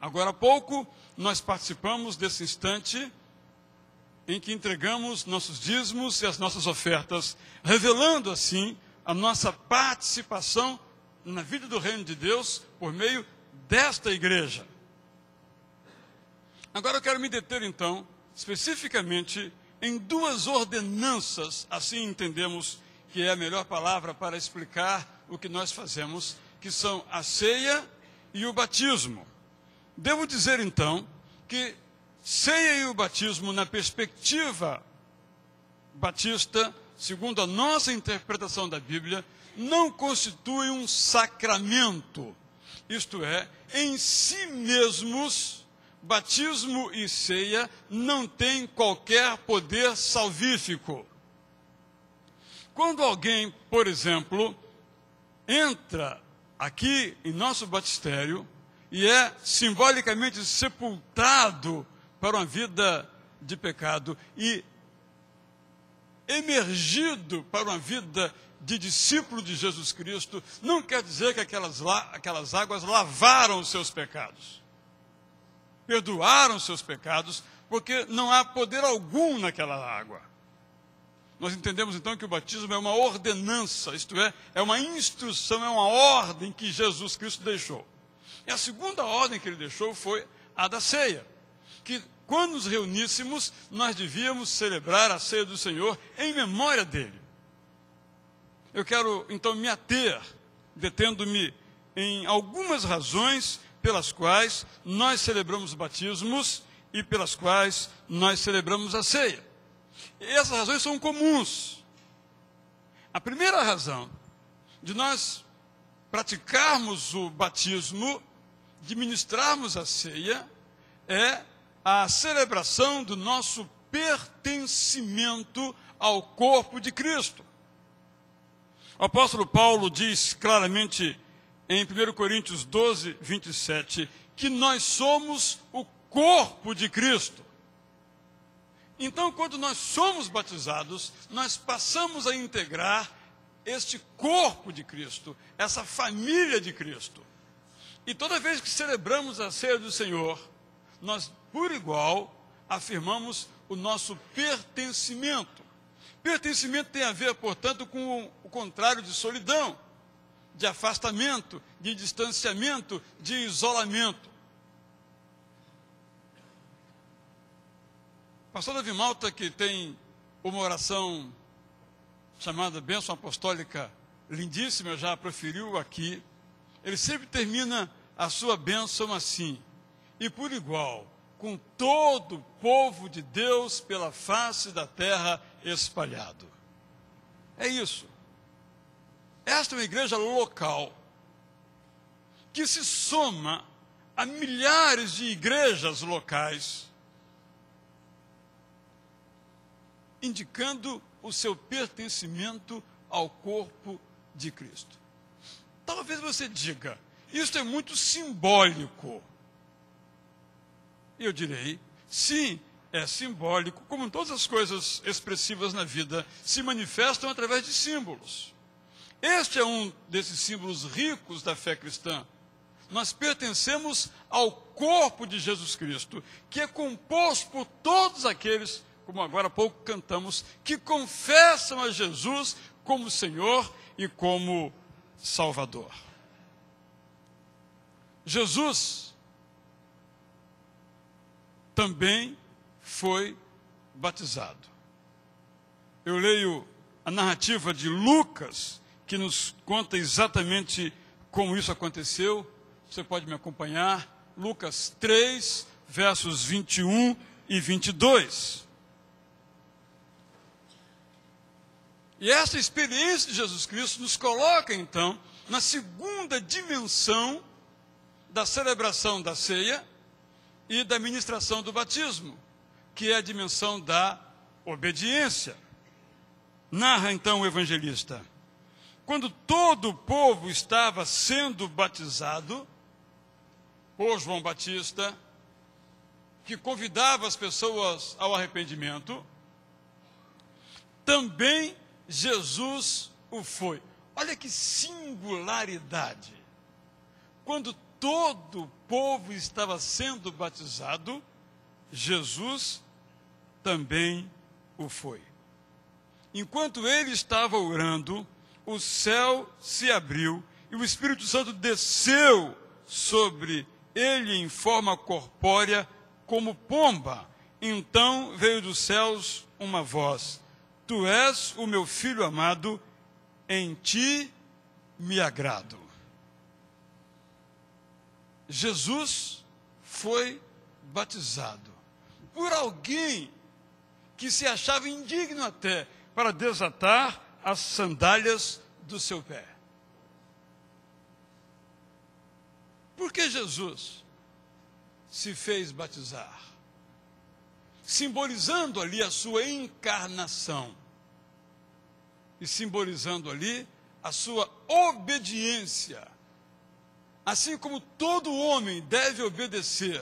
Agora há pouco nós participamos desse instante em que entregamos nossos dízimos e as nossas ofertas, revelando assim a nossa participação na vida do reino de Deus por meio desta igreja. Agora eu quero me deter então, especificamente, em 2 ordenanças, assim entendemos que é a melhor palavra para explicar o que nós fazemos, que são a ceia e o batismo. Devo dizer então que ceia e o batismo, na perspectiva batista, segundo a nossa interpretação da Bíblia, não constituem um sacramento. Isto é, em si mesmos, batismo e ceia não têm qualquer poder salvífico. Quando alguém, por exemplo, entra aqui em nosso batistério e é simbolicamente sepultado para uma vida de pecado e emergido para uma vida de discípulo de Jesus Cristo, não quer dizer que aquelas águas lavaram os seus pecados, perdoaram os seus pecados, porque não há poder algum naquela água. Nós entendemos então que o batismo é uma ordenança, isto é uma instrução, é uma ordem que Jesus Cristo deixou. E a segunda ordem que ele deixou foi a da ceia, que quando nos reuníssemos, nós devíamos celebrar a ceia do Senhor em memória dele. Eu quero, então, me ater, detendo-me em algumas razões pelas quais nós celebramos batismos e pelas quais nós celebramos a ceia. E essas razões são comuns. A primeira razão de nós praticarmos o batismo, de ministrarmos a ceia, é a celebração do nosso pertencimento ao corpo de Cristo. O apóstolo Paulo diz claramente em 1 Coríntios 12, 27, que nós somos o corpo de Cristo. Então, quando nós somos batizados, nós passamos a integrar este corpo de Cristo, essa família de Cristo. E toda vez que celebramos a ceia do Senhor, nós, por igual, afirmamos o nosso pertencimento. Pertencimento tem a ver, portanto, com o contrário de solidão, de afastamento, de distanciamento, de isolamento. O pastor Davi Malta, que tem uma oração chamada Bênção Apostólica lindíssima, já proferiu aqui, ele sempre termina a sua bênção assim: e por igual, com todo o povo de Deus pela face da terra espalhado. É isso. Esta é uma igreja local que se soma a milhares de igrejas locais, indicando o seu pertencimento ao corpo de Cristo. Talvez você diga, isso é muito simbólico. Eu direi, sim, é simbólico, como todas as coisas expressivas na vida se manifestam através de símbolos. Este é um desses símbolos ricos da fé cristã. Nós pertencemos ao corpo de Jesus Cristo, que é composto por todos aqueles, como agora há pouco cantamos, que confessam a Jesus como Senhor e como Salvador. Jesus também foi batizado. Eu leio a narrativa de Lucas, que nos conta exatamente como isso aconteceu. Você pode me acompanhar. Lucas 3, versos 21 e 22. E essa experiência de Jesus Cristo nos coloca, então, na segunda dimensão da celebração da ceia e da ministração do batismo, que é a dimensão da obediência. Narra, então, o evangelista: quando todo o povo estava sendo batizado por João Batista, que convidava as pessoas ao arrependimento, também Jesus o foi. Olha que singularidade. Quando todo o povo estava sendo batizado, Jesus também o foi. Enquanto ele estava orando, o céu se abriu e o Espírito Santo desceu sobre ele em forma corpórea como pomba. Então veio dos céus uma voz: Tu és o meu filho amado, em ti me agrado. Jesus foi batizado por alguém que se achava indigno até para desatar as sandálias do seu pé. Por que Jesus se fez batizar? Simbolizando ali a sua encarnação e simbolizando ali a sua obediência. Assim como todo homem deve obedecer,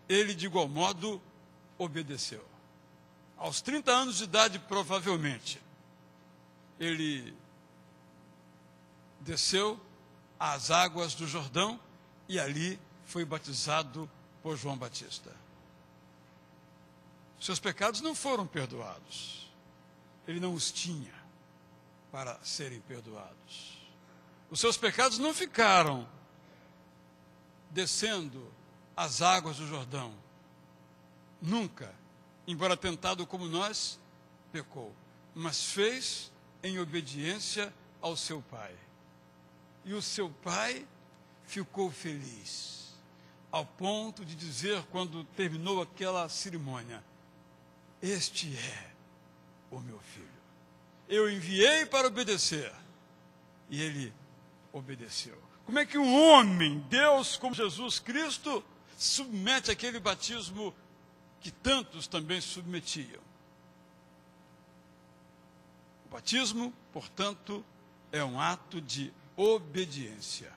ele de igual modo obedeceu. Aos 30 anos de idade, provavelmente, ele desceu às águas do Jordão e ali foi batizado por João Batista. Seus pecados não foram perdoados. Ele não os tinha para serem perdoados. Os seus pecados não ficaram descendo as águas do Jordão. nunca, embora tentado como nós, pecou, mas fez em obediência ao seu Pai. E o seu Pai ficou feliz, ao ponto de dizer, quando terminou aquela cerimônia: este é o meu filho. Eu enviei para obedecer, e ele obedeceu. Como é que um homem, Deus como Jesus Cristo, submete aquele batismo que tantos também submetiam? O batismo, portanto, é um ato de obediência.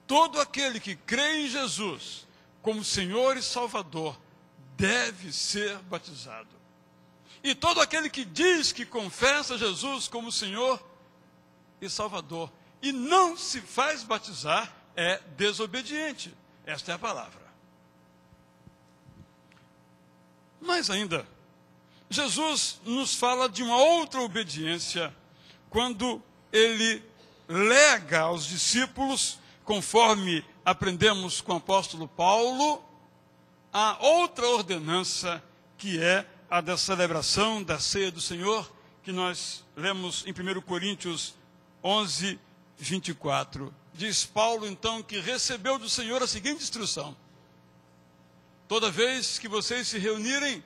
Todo aquele que crê em Jesus como Senhor e Salvador deve ser batizado. E todo aquele que diz que confessa Jesus como Senhor e Salvador e não se faz batizar é desobediente. Esta é a palavra. Mas ainda, Jesus nos fala de uma outra obediência quando ele lega aos discípulos, conforme aprendemos com o apóstolo Paulo, a outra ordenança, que é a da celebração da ceia do Senhor, que nós lemos em 1 Coríntios 11, 24. Diz Paulo, então, que recebeu do Senhor a seguinte instrução: toda vez que vocês se reunirem,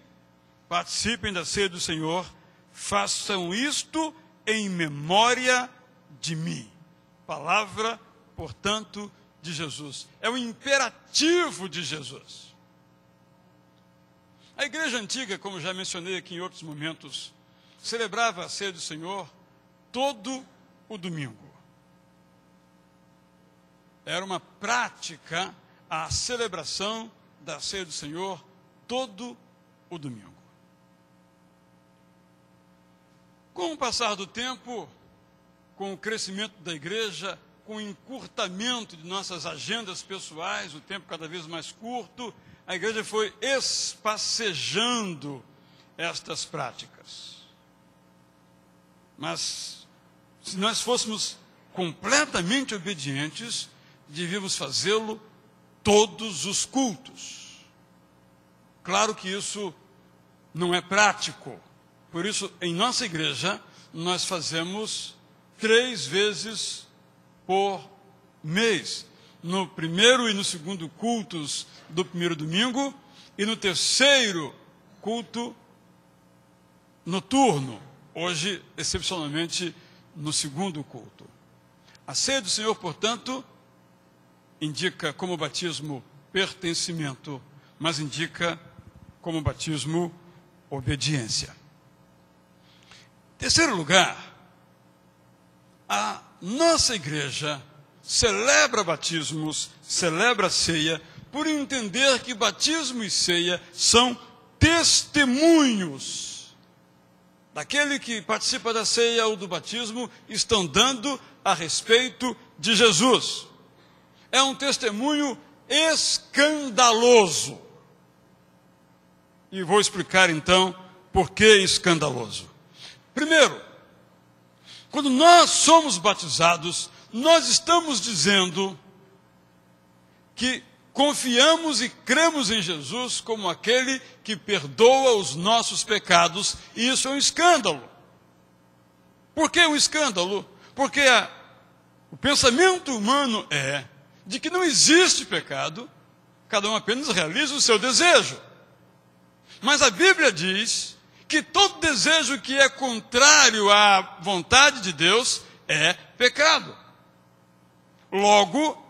participem da ceia do Senhor, façam isto em memória de mim. Palavra, portanto, de Jesus. É um imperativo de Jesus. A igreja antiga, como já mencionei aqui em outros momentos, celebrava a ceia do Senhor todo o domingo. Era uma prática a celebração da ceia do Senhor todo o domingo. Com o passar do tempo, com o crescimento da igreja, com o encurtamento de nossas agendas pessoais, o tempo cada vez mais curto, a igreja foi espacejando estas práticas. Mas, se nós fôssemos completamente obedientes, devíamos fazê-lo todos os cultos. Claro que isso não é prático. Por isso, em nossa igreja, nós fazemos 3 vezes por mês. No primeiro e no segundo cultos do primeiro domingo, e no terceiro culto noturno. Hoje, excepcionalmente, no segundo culto. A ceia do Senhor, portanto, indica como batismo pertencimento, mas indica como batismo obediência. Em terceiro lugar, a nossa igreja celebra batismos, celebra ceia, por entender que batismo e ceia são testemunhos. Daquele que participa da ceia ou do batismo, estão dando a respeito de Jesus. É um testemunho escandaloso. E vou explicar então por que escandaloso. Primeiro, quando nós somos batizados, nós estamos dizendo que confiamos e cremos em Jesus como aquele que perdoa os nossos pecados, e isso é um escândalo. Por que um escândalo? Porque o pensamento humano é de que não existe pecado, cada um apenas realiza o seu desejo. Mas a Bíblia diz que todo desejo que é contrário à vontade de Deus é pecado. Logo,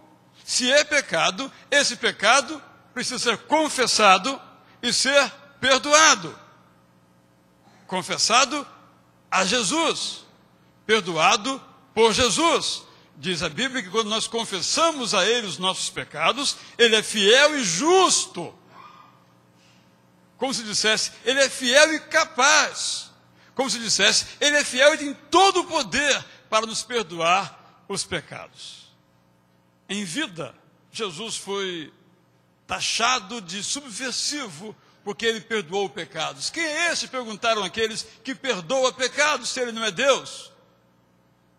se é pecado, esse pecado precisa ser confessado e ser perdoado. Confessado a Jesus, perdoado por Jesus. Diz a Bíblia que quando nós confessamos a Ele os nossos pecados, Ele é fiel e justo. Como se dissesse, Ele é fiel e capaz. Como se dissesse, Ele é fiel e tem todo o poder para nos perdoar os pecados. Em vida, Jesus foi taxado de subversivo, porque Ele perdoou pecados. Quem é esse? Perguntaram aqueles que perdoa pecados, se Ele não é Deus.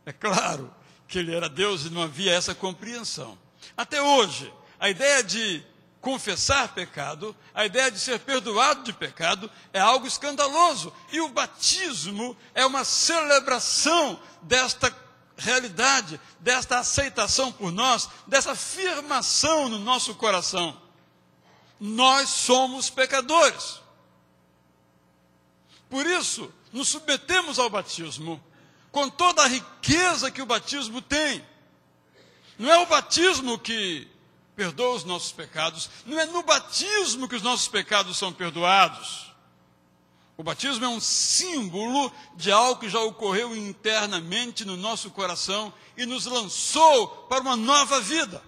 É claro que Ele era Deus e não havia essa compreensão. Até hoje, a ideia de confessar pecado, a ideia de ser perdoado de pecado é algo escandaloso. E o batismo é uma celebração desta realidade, desta aceitação por nós, dessa afirmação no nosso coração. Nós somos pecadores. Por isso, nos submetemos ao batismo, com toda a riqueza que o batismo tem. Não é o batismo que perdoa os nossos pecados, não é no batismo que os nossos pecados são perdoados. O batismo é um símbolo de algo que já ocorreu internamente no nosso coração e nos lançou para uma nova vida.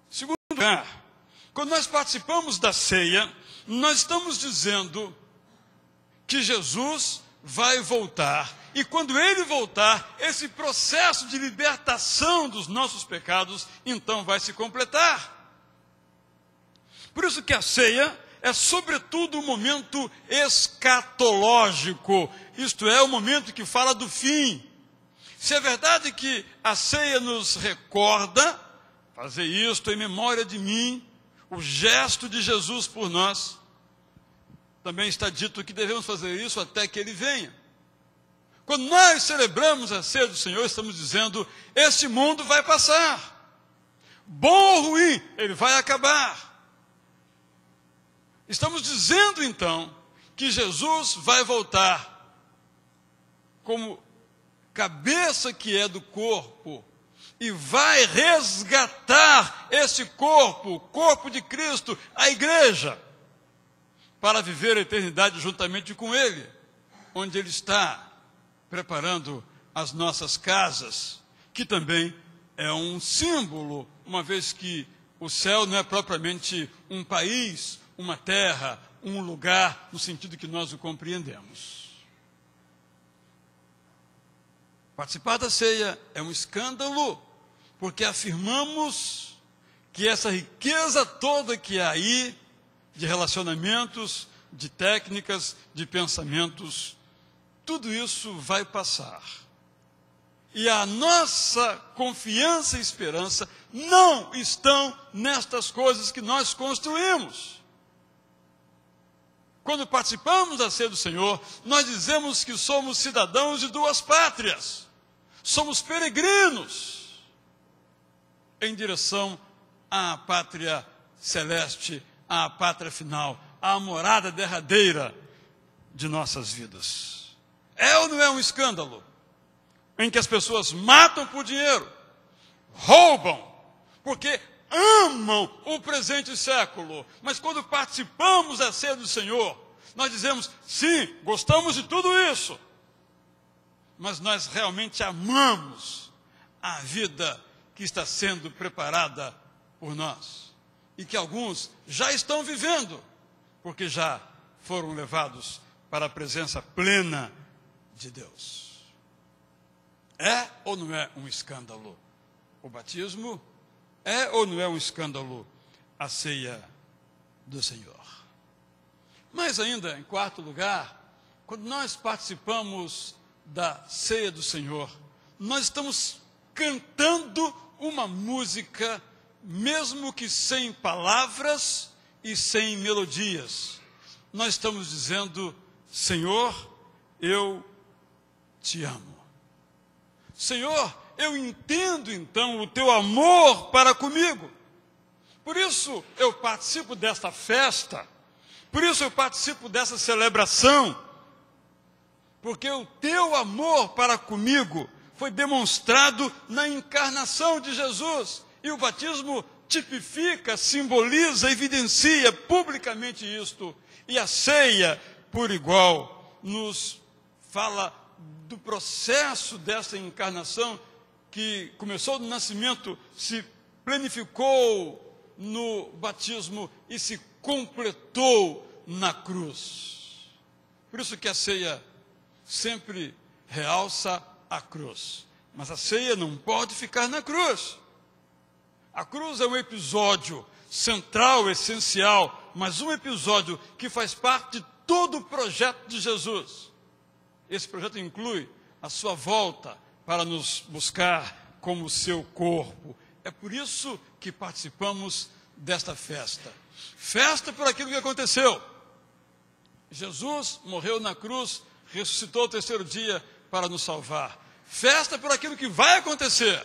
Segundo lugar, quando nós participamos da ceia, nós estamos dizendo que Jesus vai voltar. E quando ele voltar, esse processo de libertação dos nossos pecados, então vai se completar. Por isso que a ceia é sobretudo um momento escatológico, isto é, o momento que fala do fim. Se é verdade que a ceia nos recorda, fazer isto em memória de mim, o gesto de Jesus por nós, também está dito que devemos fazer isso até que ele venha. Quando nós celebramos a ceia do Senhor, estamos dizendo, este mundo vai passar. Bom ou ruim, ele vai acabar. Estamos dizendo, então, que Jesus vai voltar como cabeça que é do corpo e vai resgatar esse corpo, o corpo de Cristo, a igreja, para viver a eternidade juntamente com Ele, onde Ele está preparando as nossas casas, que também é um símbolo, uma vez que o céu não é propriamente um país, uma terra, um lugar, no sentido que nós o compreendemos. Participar da ceia é um escândalo, porque afirmamos que essa riqueza toda que há aí, de relacionamentos, de técnicas, de pensamentos, tudo isso vai passar. E a nossa confiança e esperança não estão nestas coisas que nós construímos. Quando participamos da ceia do Senhor, nós dizemos que somos cidadãos de duas pátrias. Somos peregrinos em direção à pátria celeste, à pátria final, à morada derradeira de nossas vidas. É ou não é um escândalo em que as pessoas matam por dinheiro, roubam, porque amam o presente século, mas quando participamos da ceia do Senhor, nós dizemos, sim, gostamos de tudo isso, mas nós realmente amamos a vida que está sendo preparada por nós, e que alguns já estão vivendo, porque já foram levados para a presença plena de Deus. É ou não é um escândalo o batismo? É ou não é um escândalo a ceia do Senhor? Mas ainda, em quarto lugar, quando nós participamos da ceia do Senhor, nós estamos cantando uma música, mesmo que sem palavras e sem melodias. Nós estamos dizendo, Senhor, eu te amo. Senhor, eu entendo então o teu amor para comigo. Por isso eu participo desta festa, por isso eu participo dessa celebração, porque o teu amor para comigo foi demonstrado na encarnação de Jesus. E o batismo tipifica, simboliza, evidencia publicamente isto. E a ceia, por igual, nos fala do processo dessa encarnação que começou no nascimento, se planificou no batismo e se completou na cruz. Por isso que a ceia sempre realça a cruz. Mas a ceia não pode ficar na cruz. A cruz é um episódio central, essencial, mas um episódio que faz parte de todo o projeto de Jesus. Esse projeto inclui a sua volta para nos buscar como seu corpo. É por isso que participamos desta festa. Festa por aquilo que aconteceu. Jesus morreu na cruz, ressuscitou ao terceiro dia para nos salvar. Festa por aquilo que vai acontecer.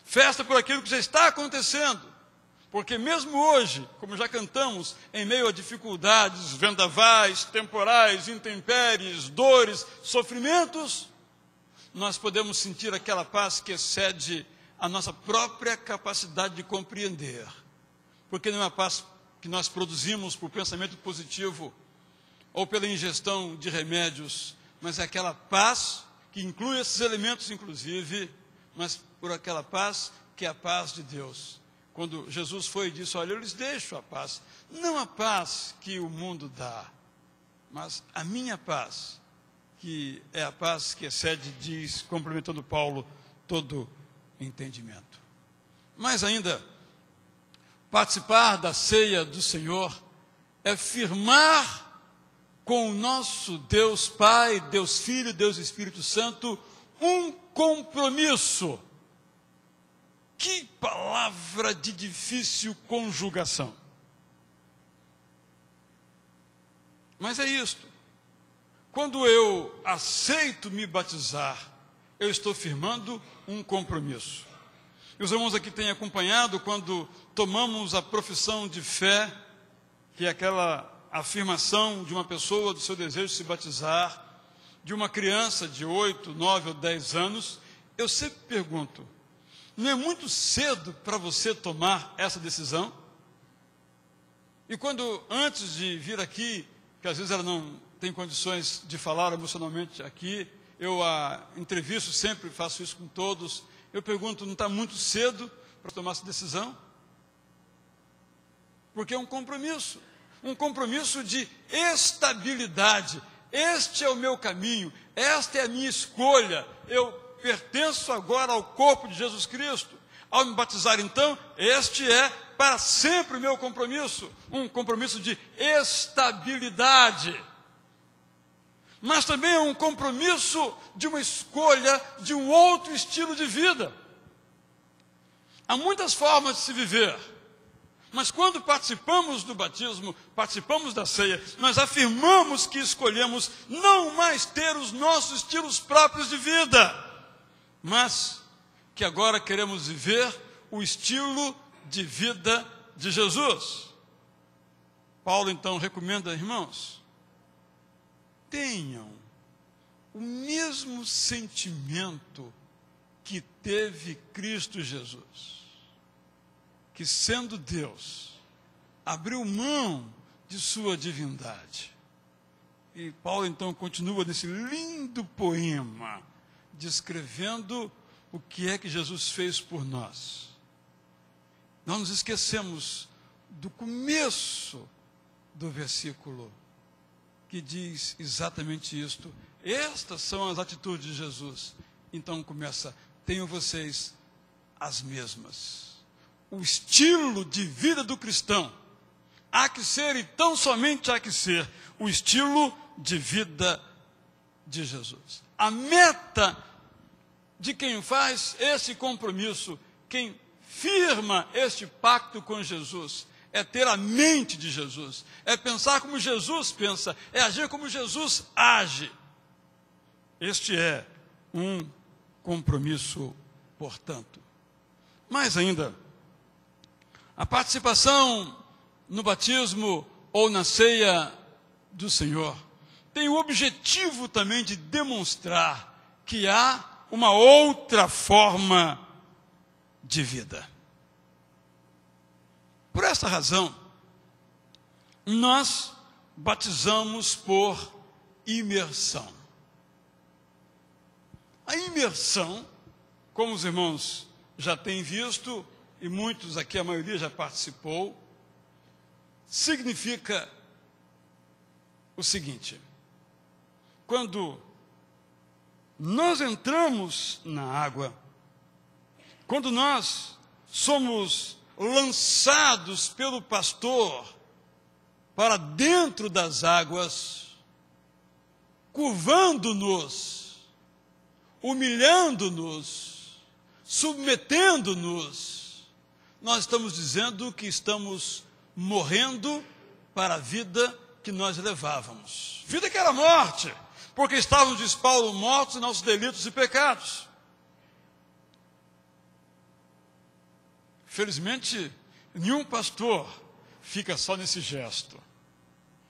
Festa por aquilo que já está acontecendo. Porque mesmo hoje, como já cantamos, em meio a dificuldades, vendavais, temporais, intempéries, dores, sofrimentos, nós podemos sentir aquela paz que excede a nossa própria capacidade de compreender. Porque não é uma paz que nós produzimos por pensamento positivo ou pela ingestão de remédios, mas é aquela paz que inclui esses elementos, inclusive, mas por aquela paz que é a paz de Deus. Quando Jesus foi e disse, olha, eu lhes deixo a paz, não a paz que o mundo dá, mas a minha paz, que é a paz que excede, diz, complementando Paulo, todo entendimento. Mas ainda, participar da ceia do Senhor é firmar com o nosso Deus Pai, Deus Filho, Deus Espírito Santo, um compromisso. Que palavra de difícil conjugação. Mas é isto. Quando eu aceito me batizar, eu estou firmando um compromisso. E os irmãos aqui têm acompanhado quando tomamos a profissão de fé, que é aquela afirmação de uma pessoa do seu desejo de se batizar, de uma criança de 8, 9 ou 10 anos, eu sempre pergunto, não é muito cedo para você tomar essa decisão? E quando, antes de vir aqui, que às vezes ela não tem condições de falar emocionalmente aqui, eu a entrevisto sempre, faço isso com todos, eu pergunto, não está muito cedo para tomar essa decisão? Porque é um compromisso de estabilidade. Este é o meu caminho, esta é a minha escolha, eu pertenço agora ao corpo de Jesus Cristo. Ao me batizar, então, este é para sempre o meu compromisso, um compromisso de estabilidade. Mas também é um compromisso de uma escolha de um outro estilo de vida. Há muitas formas de se viver, mas quando participamos do batismo, participamos da ceia, nós afirmamos que escolhemos não mais ter os nossos estilos próprios de vida, mas que agora queremos viver o estilo de vida de Jesus. Paulo então recomenda, irmãos, tenham o mesmo sentimento que teve Cristo Jesus, que sendo Deus, abriu mão de sua divindade. E Paulo então continua nesse lindo poema, descrevendo o que é que Jesus fez por nós. Não nos esquecemos do começo do versículo, que diz exatamente isto. Estas são as atitudes de Jesus. Então começa, tenham vocês as mesmas. O estilo de vida do cristão há que ser, e tão somente há que ser, o estilo de vida de Jesus. A meta de quem faz esse compromisso, quem firma este pacto com Jesus, é ter a mente de Jesus, é pensar como Jesus pensa, é agir como Jesus age. Este é um compromisso, portanto. Mais ainda, a participação no batismo ou na ceia do Senhor tem o objetivo também de demonstrar que há uma outra forma de vida. Por esta razão, nós batizamos por imersão. A imersão, como os irmãos já têm visto, e muitos aqui, a maioria já participou, significa o seguinte: quando nós entramos na água, quando nós somos lançados pelo pastor para dentro das águas, curvando-nos, humilhando-nos, submetendo-nos, nós estamos dizendo que estamos morrendo para a vida que nós levávamos. Vida que era morte, porque estávamos, diz Paulo, mortos em nossos delitos e pecados. Felizmente, nenhum pastor fica só nesse gesto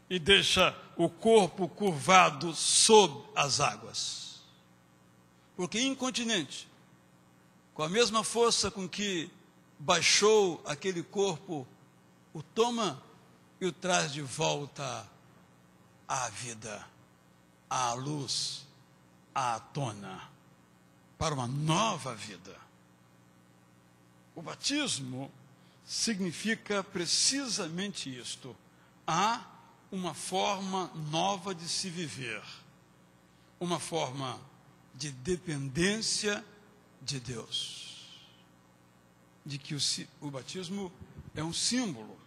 e deixa o corpo curvado sob as águas. Porque incontinente, com a mesma força com que baixou aquele corpo, o toma e o traz de volta à vida, à luz, à tona, para uma nova vida. O batismo significa precisamente isto. Há uma forma nova de se viver, uma forma de dependência de Deus, de que o batismo é um símbolo.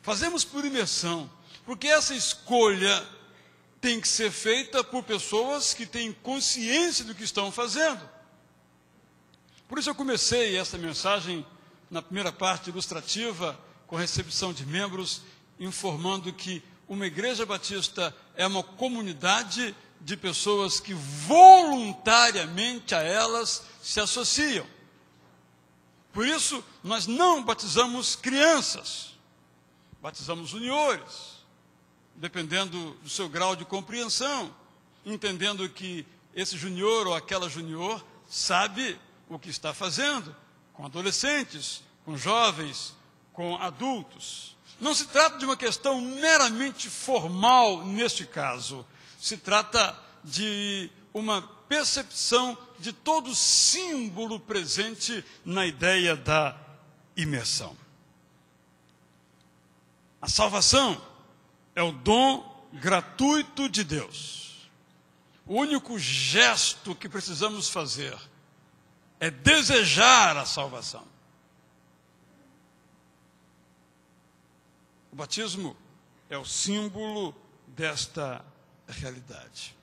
Fazemos por imersão, porque essa escolha tem que ser feita por pessoas que têm consciência do que estão fazendo. Por isso eu comecei essa mensagem na primeira parte ilustrativa, com recepção de membros, informando que uma igreja batista é uma comunidade de pessoas que voluntariamente a elas se associam. Por isso, nós não batizamos crianças, batizamos juniores, dependendo do seu grau de compreensão, entendendo que esse junior ou aquela junior sabe o que está fazendo, com adolescentes, com jovens, com adultos. Não se trata de uma questão meramente formal neste caso, se trata de uma percepção de todo símbolo presente na ideia da imersão. A salvação é o dom gratuito de Deus. O único gesto que precisamos fazer é desejar a salvação. O batismo é o símbolo desta realidade.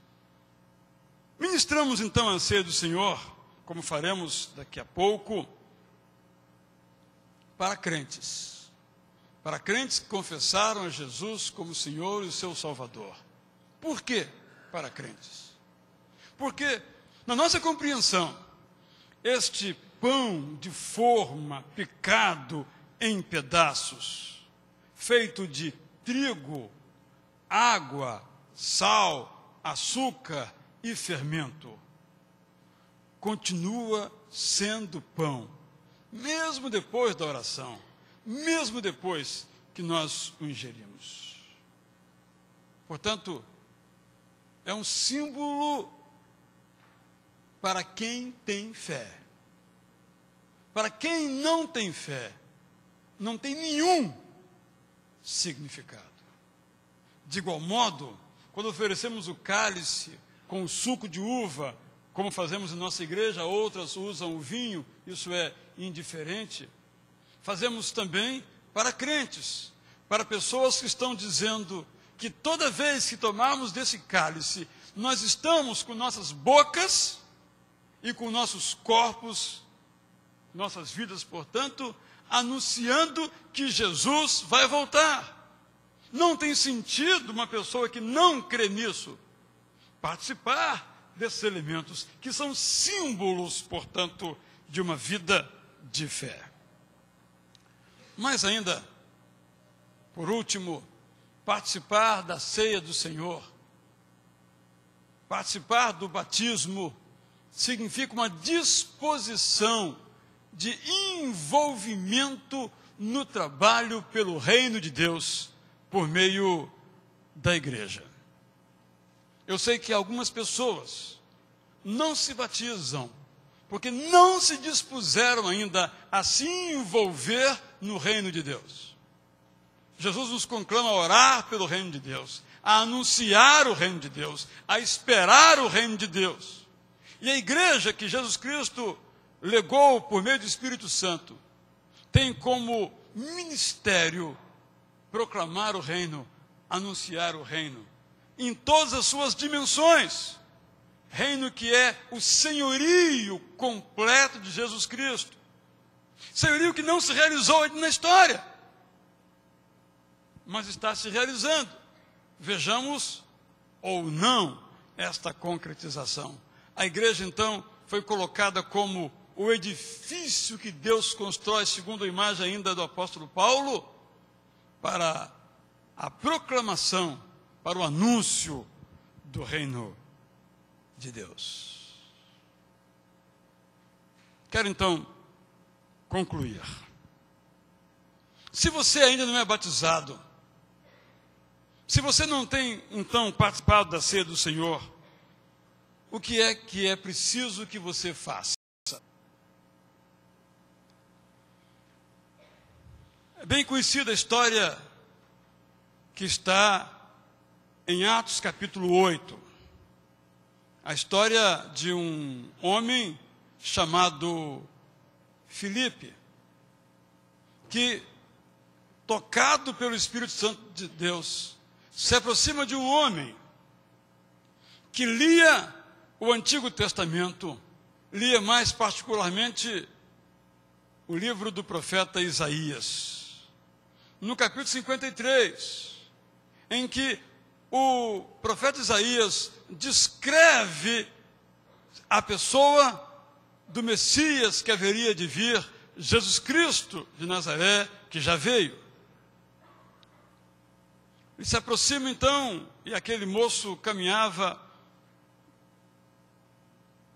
Ministramos então a ceia do Senhor, como faremos daqui a pouco, para crentes. Para crentes que confessaram a Jesus como Senhor e seu Salvador. Por quê para crentes? Porque, na nossa compreensão, este pão de forma picado em pedaços, feito de trigo, água, sal, açúcar e fermento, continua sendo pão, mesmo depois da oração, mesmo depois que nós o ingerimos. Portanto, é um símbolo para quem tem fé. Para quem não tem fé, não tem nenhum significado. De igual modo, quando oferecemos o cálice com o suco de uva, como fazemos em nossa igreja, outras usam o vinho, isso é indiferente. Fazemos também para crentes, para pessoas que estão dizendo que toda vez que tomarmos desse cálice, nós estamos com nossas bocas e com nossos corpos, nossas vidas, portanto, anunciando que Jesus vai voltar. Não tem sentido uma pessoa que não crê nisso participar desses elementos, que são símbolos, portanto, de uma vida de fé. Mas ainda, por último, participar da ceia do Senhor, participar do batismo, significa uma disposição de envolvimento no trabalho pelo reino de Deus, por meio da igreja. Eu sei que algumas pessoas não se batizam, porque não se dispuseram ainda a se envolver no reino de Deus. Jesus nos conclama a orar pelo reino de Deus, a anunciar o reino de Deus, a esperar o reino de Deus. E a igreja que Jesus Cristo legou por meio do Espírito Santo, tem como ministério proclamar o reino, anunciar o reino, em todas as suas dimensões, reino que é o senhorio completo de Jesus Cristo. Senhorio que não se realizou ainda na história, mas está se realizando. Vejamos ou não esta concretização. A igreja, então, foi colocada como o edifício que Deus constrói, segundo a imagem ainda do apóstolo Paulo, para a proclamação, para o anúncio do reino de Deus. Quero então concluir. Se você ainda não é batizado, se você não tem então participado da ceia do Senhor, o que é preciso que você faça? É bem conhecida a história que está em Atos capítulo 8. A história de um homem chamado Filipe, que, tocado pelo Espírito Santo de Deus, se aproxima de um homem que lia o Antigo Testamento, lia mais particularmente o livro do profeta Isaías. No capítulo 53, em que o profeta Isaías descreve a pessoa do Messias que haveria de vir, Jesus Cristo de Nazaré, que já veio. Ele se aproxima então, e aquele moço caminhava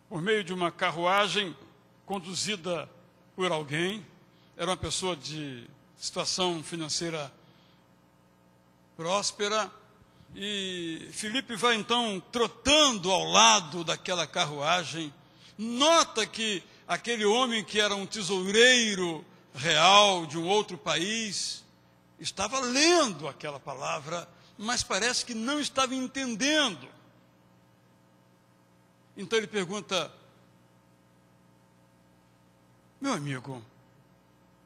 por meio de uma carruagem conduzida por alguém. Era uma pessoa de situação financeira próspera, e Filipe vai então trotando ao lado daquela carruagem. Nota que aquele homem, que era um tesoureiro real de um outro país, estava lendo aquela palavra, mas parece que não estava entendendo. Então ele pergunta: meu amigo,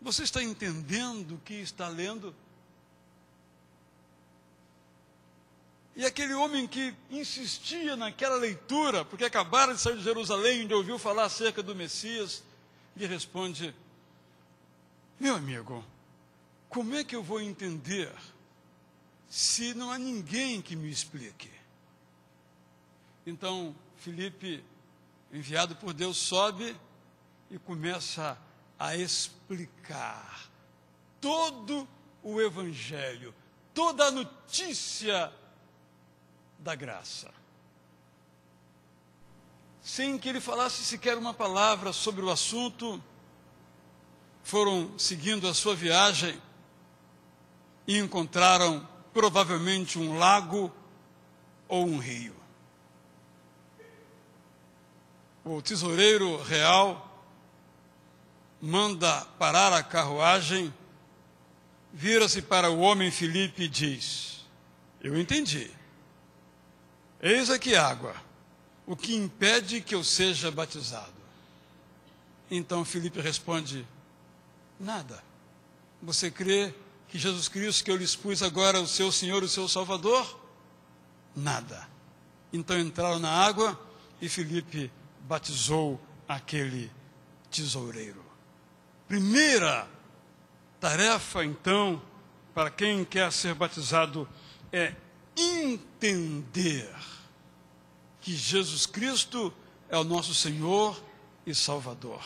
você está entendendo o que está lendo? E aquele homem que insistia naquela leitura, porque acabara de sair de Jerusalém, onde ouviu falar acerca do Messias, lhe responde: meu amigo, como é que eu vou entender se não há ninguém que me explique? Então, Filipe, enviado por Deus, sobe e começa a explicar todo o Evangelho, toda a notícia da graça, sem que ele falasse sequer uma palavra sobre o assunto. Foram seguindo a sua viagem e encontraram provavelmente um lago ou um rio. O tesoureiro real manda parar a carruagem, vira-se para o homem Filipe e diz: eu entendi. Eis aqui água, o que impede que eu seja batizado? Então Filipe responde: nada. Você crê que Jesus Cristo, que eu lhe expus agora, o seu Senhor, o seu Salvador? Nada. Então entraram na água e Filipe batizou aquele tesoureiro. Primeira tarefa, então, para quem quer ser batizado é entender que Jesus Cristo é o nosso Senhor e Salvador.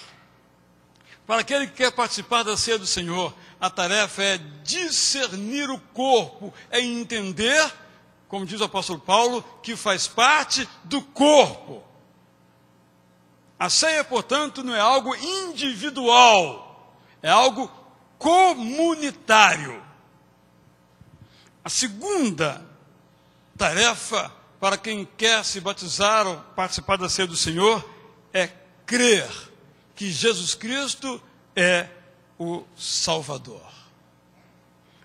Para aquele que quer participar da ceia do Senhor, a tarefa é discernir o corpo, é entender, como diz o apóstolo Paulo, que faz parte do corpo. A ceia, portanto, não é algo individual, é algo comunitário. A segunda tarefa para quem quer se batizar ou participar da ceia do Senhor é crer que Jesus Cristo é o Salvador.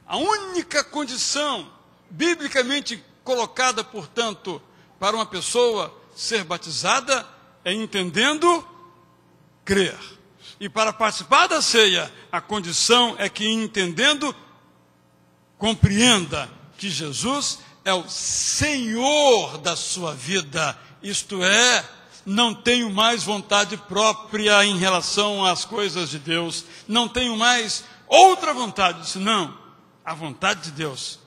A única condição biblicamente colocada, portanto, para uma pessoa ser batizada é entendendo, crer. E para participar da ceia, a condição é que, entendendo, compreenda que Jesus é o Senhor da sua vida, isto é, não tenho mais vontade própria em relação às coisas de Deus, não tenho mais outra vontade, senão a vontade de Deus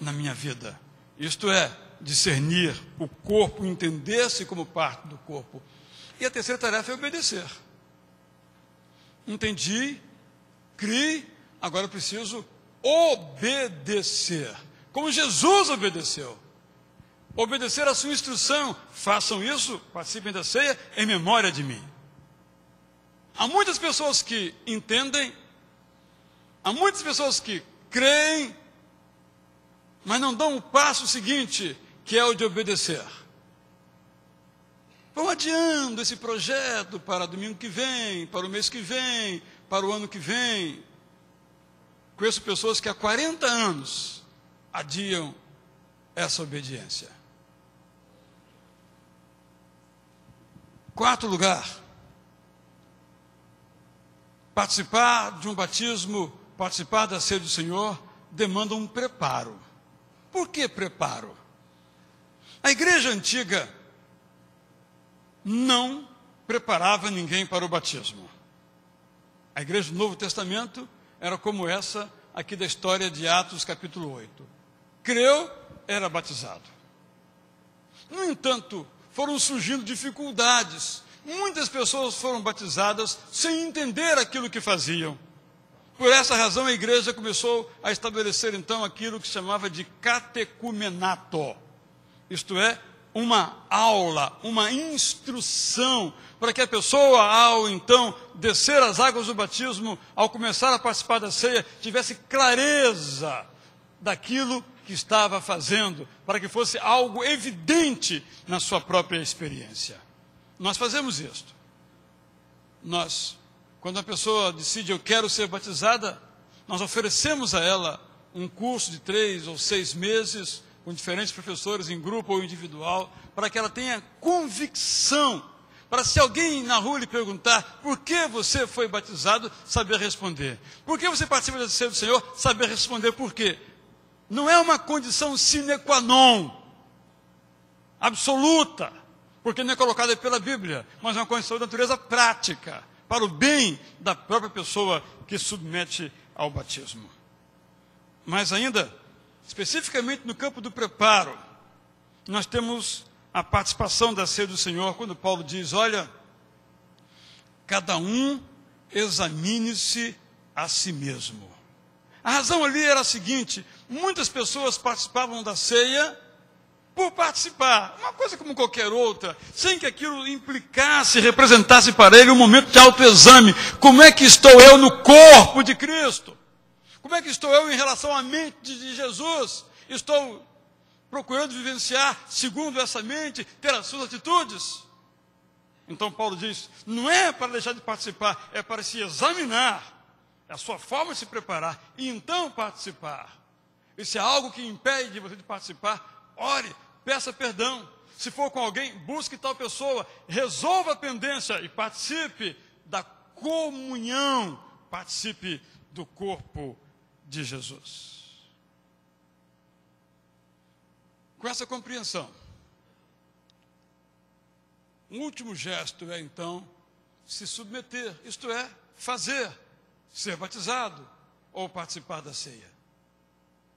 na minha vida. Isto é, discernir o corpo, entender-se como parte do corpo. E a terceira tarefa é obedecer. Entendi, criei, agora eu preciso obedecer. Como Jesus obedeceu. Obedecer a sua instrução. Façam isso, participem da ceia, em memória de mim. Há muitas pessoas que entendem, há muitas pessoas que creem, mas não dão o passo seguinte, que é o de obedecer. Vão adiando esse projeto para domingo que vem, para o mês que vem, para o ano que vem. Conheço pessoas que há 40 anos adiam essa obediência. Quarto lugar, participar de um batismo, participar da ceia do Senhor, demanda um preparo. Por que preparo? A igreja antiga não preparava ninguém para o batismo. A igreja do Novo Testamento era como essa aqui da história de Atos capítulo 8. Creu, era batizado. No entanto, foram surgindo dificuldades. Muitas pessoas foram batizadas sem entender aquilo que faziam. Por essa razão, a igreja começou a estabelecer, então, aquilo que se chamava de catecumenato. Isto é, uma aula, uma instrução, para que a pessoa, ao, então, descer as águas do batismo, ao começar a participar da ceia, tivesse clareza daquilo que estava fazendo, para que fosse algo evidente na sua própria experiência. Nós fazemos isto. Quando a pessoa decide, eu quero ser batizada, nós oferecemos a ela um curso de 3 ou 6 meses, com diferentes professores, em grupo ou individual, para que ela tenha convicção, para se alguém na rua lhe perguntar, por que você foi batizado, saber responder. Por que você participa da ceia do Senhor, saber responder por quê. Não é uma condição sine qua non, absoluta, porque não é colocada pela Bíblia, mas é uma condição de natureza prática, para o bem da própria pessoa que submete ao batismo. Mas ainda, especificamente no campo do preparo, nós temos a participação da ceia do Senhor, quando Paulo diz, olha, cada um examine-se a si mesmo. A razão ali era a seguinte, muitas pessoas participavam da ceia por participar, uma coisa como qualquer outra, sem que aquilo implicasse, representasse para ele um momento de autoexame. Como é que estou eu no corpo de Cristo? Como é que estou eu em relação à mente de Jesus? Estou procurando vivenciar segundo essa mente, ter as suas atitudes? Então Paulo diz, não é para deixar de participar, é para se examinar, é a sua forma de se preparar, e então participar. E se há algo que impede de você de participar, ore, peça perdão. Se for com alguém, busque tal pessoa, resolva a pendência e participe da comunhão, participe do corpo de Jesus. Com essa compreensão, o último gesto é, então, se submeter, isto é, fazer, ser batizado ou participar da ceia.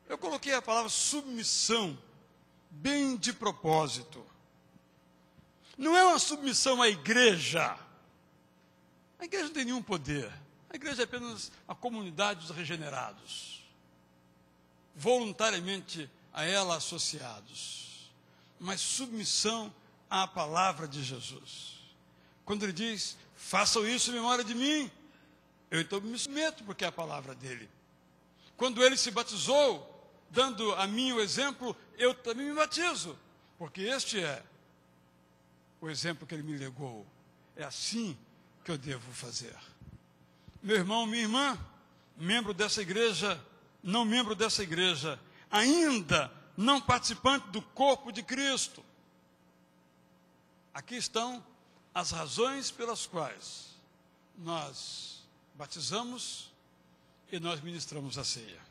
Eu coloquei a palavra submissão bem de propósito. Não é uma submissão à igreja. A igreja não tem nenhum poder. A igreja é apenas a comunidade dos regenerados, voluntariamente a ela associados. Mas submissão à palavra de Jesus. Quando ele diz, façam isso em memória de mim, eu então me submeto, porque é a palavra dele. Quando ele se batizou, dando a mim o exemplo, eu também me batizo, porque este é o exemplo que ele me legou. É assim que eu devo fazer. Meu irmão, minha irmã, membro dessa igreja, não membro dessa igreja, ainda não participante do corpo de Cristo. Aqui estão as razões pelas quais nós batizamos e nós ministramos a ceia.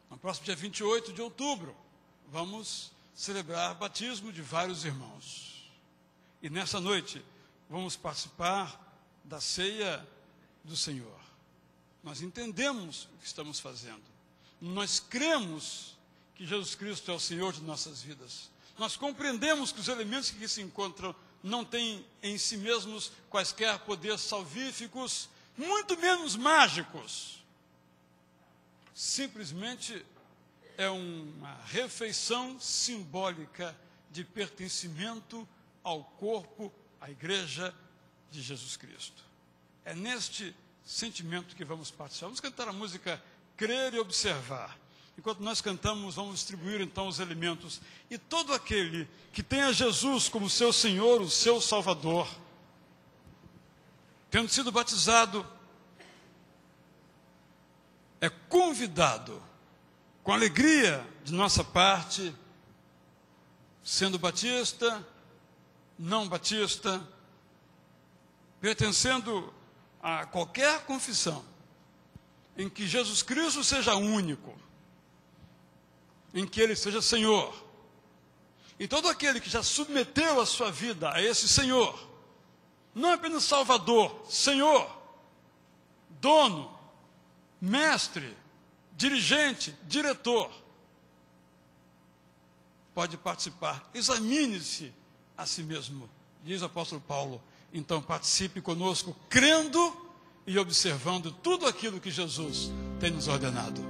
No próximo dia 28 de outubro, vamos celebrar batismo de vários irmãos. E nessa noite vamos participar da ceia do Senhor. Nós entendemos o que estamos fazendo. Nós cremos que Jesus Cristo é o Senhor de nossas vidas. Nós compreendemos que os elementos que aqui se encontram não têm em si mesmos quaisquer poderes salvíficos, muito menos mágicos. Simplesmente é uma refeição simbólica de pertencimento ao corpo, à igreja de Jesus Cristo. É neste sentimento que vamos participar. Vamos cantar a música Crer e Observar. Enquanto nós cantamos, vamos distribuir então os elementos. E todo aquele que tenha Jesus como seu Senhor, o seu Salvador, tendo sido batizado, é convidado, com alegria de nossa parte, sendo batista, não batista, pertencendo a qualquer confissão, em que Jesus Cristo seja único, em que Ele seja Senhor. E todo aquele que já submeteu a sua vida a esse Senhor, não apenas Salvador, Senhor, dono, mestre, dirigente, diretor, pode participar. Examine-se a si mesmo, diz o apóstolo Paulo. Então participe conosco, crendo e observando tudo aquilo que Jesus tem nos ordenado.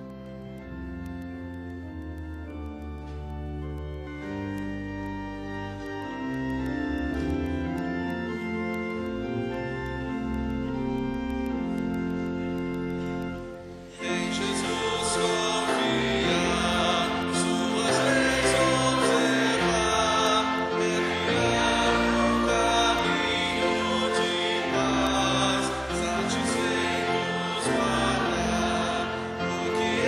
Que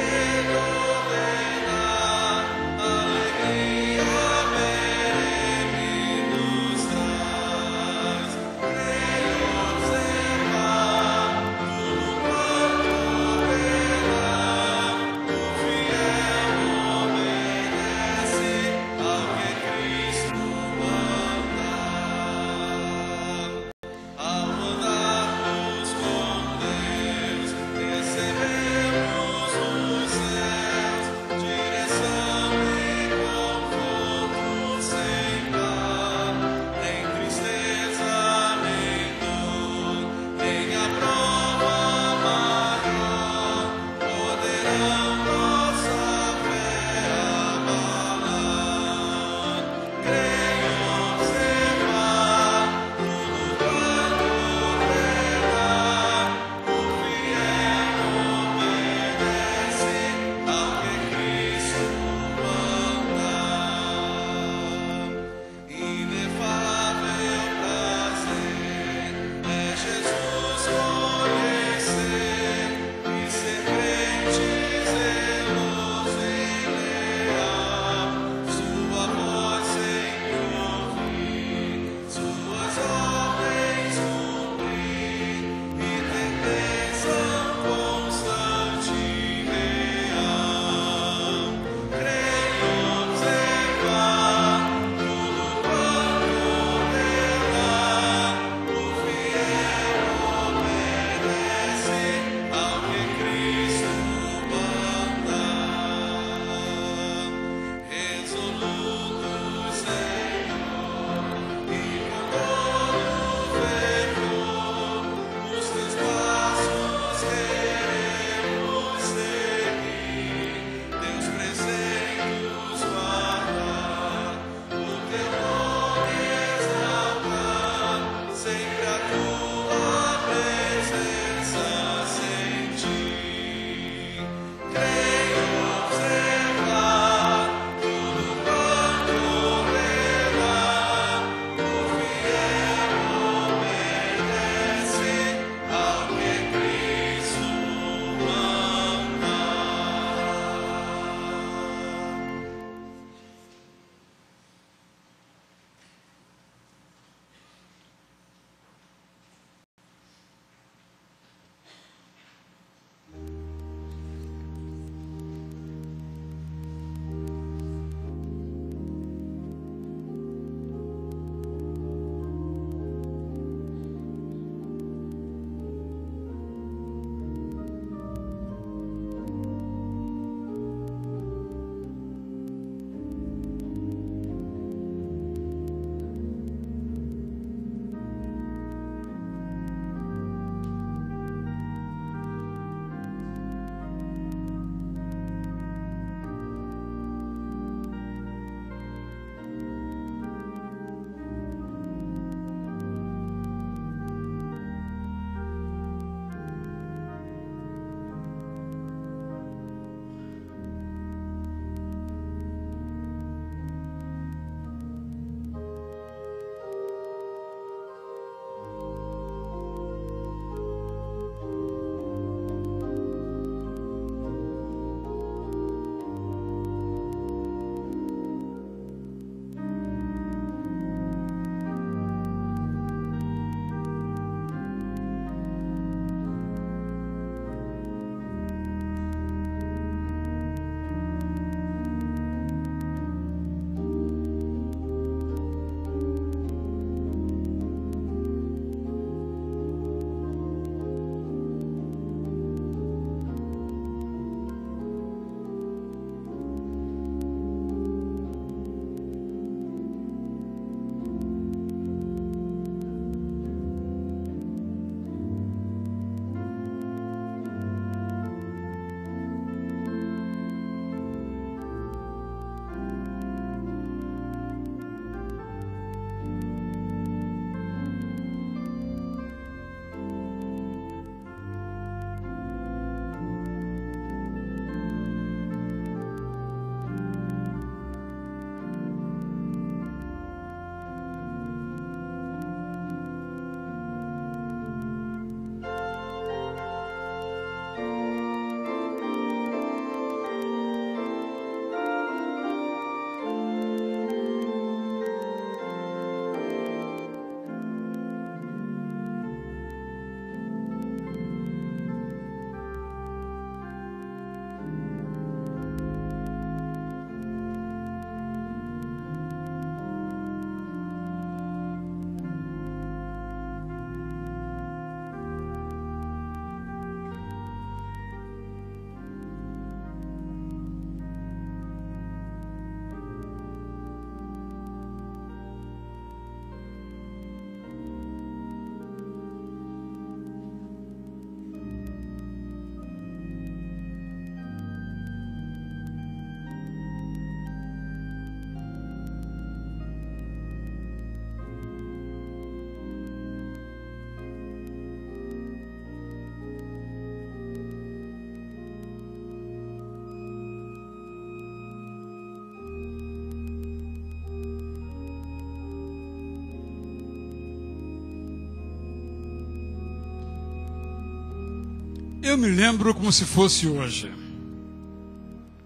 Eu me lembro como se fosse hoje.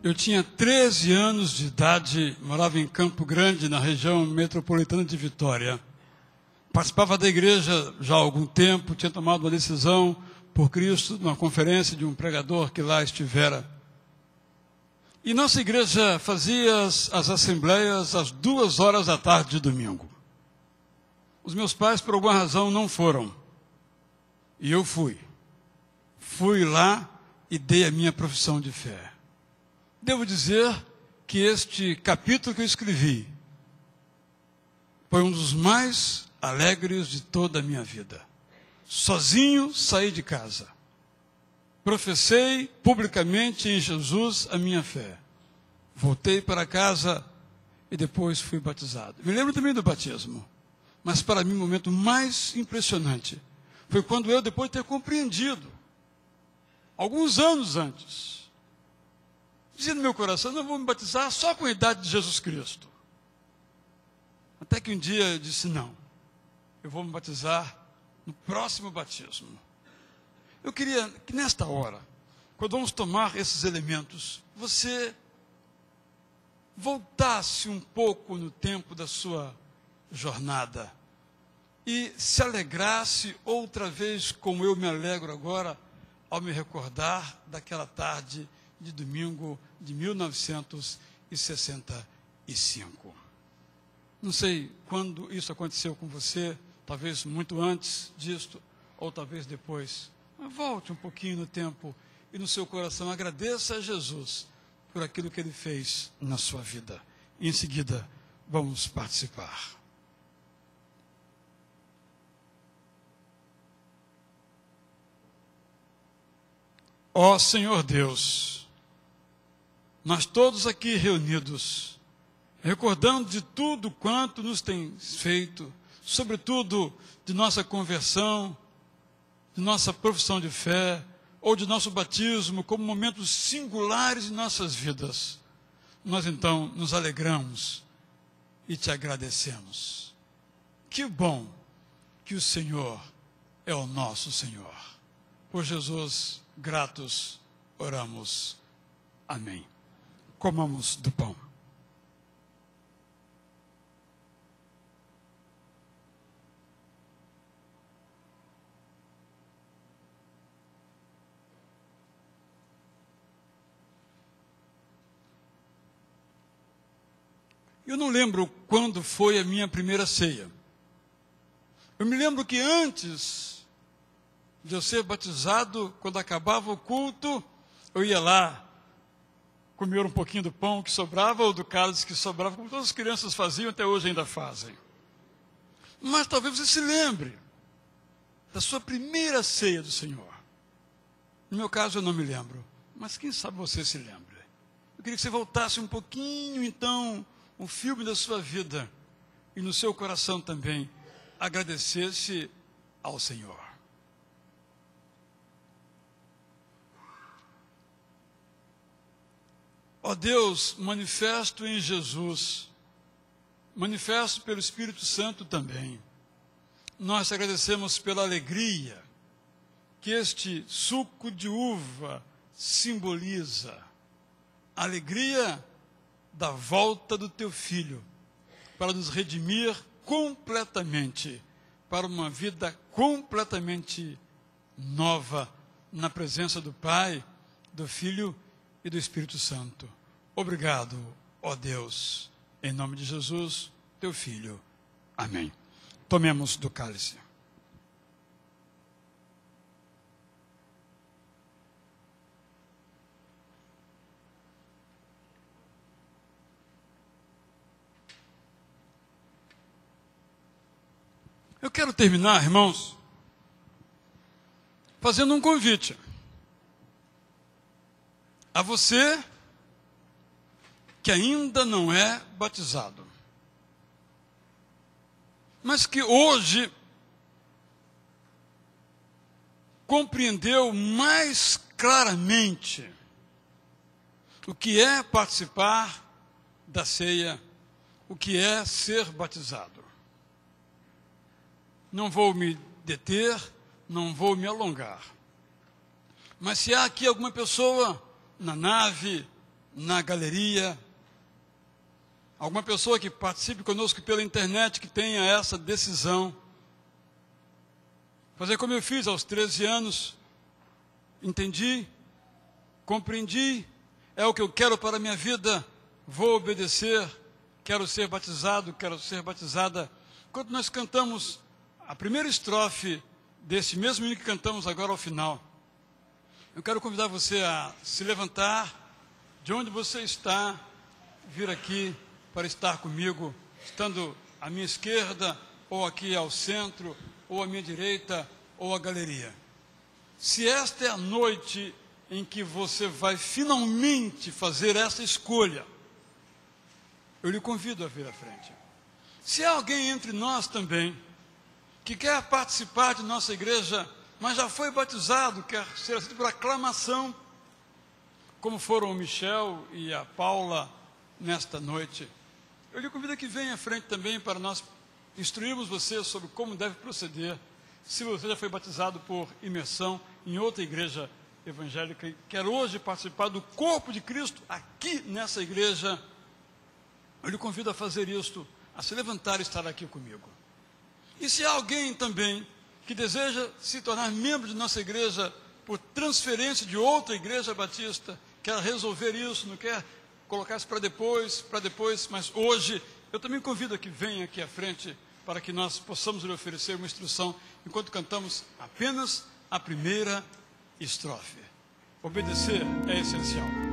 Eu tinha 13 anos de idade, morava em Campo Grande, na região metropolitana de Vitória. Participava da igreja já há algum tempo, tinha tomado uma decisão por Cristo, numa conferência de um pregador que lá estivera. E nossa igreja fazia as assembleias às 2h da tarde de domingo. Os meus pais, por alguma razão, não foram. E eu fui. Fui lá e dei a minha profissão de fé. Devo dizer que este capítulo que eu escrevi foi um dos mais alegres de toda a minha vida. Sozinho saí de casa. Professei publicamente em Jesus a minha fé. Voltei para casa e depois fui batizado. Me lembro também do batismo. Mas para mim o momento mais impressionante foi quando eu, depois de ter compreendido, alguns anos antes, dizia no meu coração, não vou me batizar só com a idade de Jesus Cristo. Até que um dia eu disse, não, eu vou me batizar no próximo batismo. Eu queria que nesta hora, quando vamos tomar esses elementos, você voltasse um pouco no tempo da sua jornada e se alegrasse outra vez, como eu me alegro agora, ao me recordar daquela tarde de domingo de 1965. Não sei quando isso aconteceu com você, talvez muito antes disto, ou talvez depois. Mas volte um pouquinho no tempo e no seu coração agradeça a Jesus por aquilo que Ele fez na sua vida. E em seguida, vamos participar. Ó Senhor Deus, nós todos aqui reunidos, recordando de tudo quanto nos tem feito, sobretudo de nossa conversão, de nossa profissão de fé, ou de nosso batismo, como momentos singulares em nossas vidas, nós então nos alegramos e te agradecemos. Que bom que o Senhor é o nosso Senhor. Por Jesus, gratos, oramos. Amém. Comamos do pão. Eu não lembro quando foi a minha primeira ceia. Eu me lembro que antes de eu ser batizado, quando acabava o culto, eu ia lá comer um pouquinho do pão que sobrava ou do cálice que sobrava, como todas as crianças faziam, até hoje ainda fazem. Mas talvez você se lembre da sua primeira ceia do Senhor. No meu caso eu não me lembro, mas quem sabe você se lembre. Eu queria que você voltasse um pouquinho, então, o filme da sua vida e no seu coração também agradecesse ao Senhor. Ó Deus, manifesto em Jesus, manifesto pelo Espírito Santo também, nós te agradecemos pela alegria que este suco de uva simboliza, a alegria da volta do teu Filho, para nos redimir completamente, para uma vida completamente nova, na presença do Pai, do Filho e do Espírito Santo. Obrigado, ó Deus, em nome de Jesus, teu Filho. Amém. Tomemos do cálice. Eu quero terminar, irmãos, fazendo um convite a você que ainda não é batizado, mas que hoje compreendeu mais claramente o que é participar da ceia, o que é ser batizado. Não vou me deter, não vou me alongar. Mas se há aqui alguma pessoa na nave, na galeria, alguma pessoa que participe conosco pela internet, que tenha essa decisão, fazer como eu fiz aos 13 anos, entendi, compreendi, é o que eu quero para a minha vida, vou obedecer, quero ser batizado, quero ser batizada. Quando nós cantamos a primeira estrofe desse mesmo hino que cantamos agora ao final, eu quero convidar você a se levantar de onde você está, vir aqui para estar comigo, estando à minha esquerda, ou aqui ao centro, ou à minha direita, ou à galeria. Se esta é a noite em que você vai finalmente fazer essa escolha, eu lhe convido a vir à frente. Se há alguém entre nós também que quer participar de nossa igreja, mas já foi batizado, quer ser aceito por aclamação, como foram o Michel e a Paula nesta noite, eu lhe convido a que venha à frente também para nós instruirmos você sobre como deve proceder, se você já foi batizado por imersão em outra igreja evangélica e quer hoje participar do corpo de Cristo aqui nessa igreja, eu lhe convido a fazer isto, a se levantar e estar aqui comigo. E se há alguém também que deseja se tornar membro de nossa igreja por transferência de outra igreja batista, quer resolver isso, não quer colocar isso para depois, mas hoje, eu também convido a que venha aqui à frente para que nós possamos lhe oferecer uma instrução enquanto cantamos apenas a primeira estrofe. Obedecer é essencial.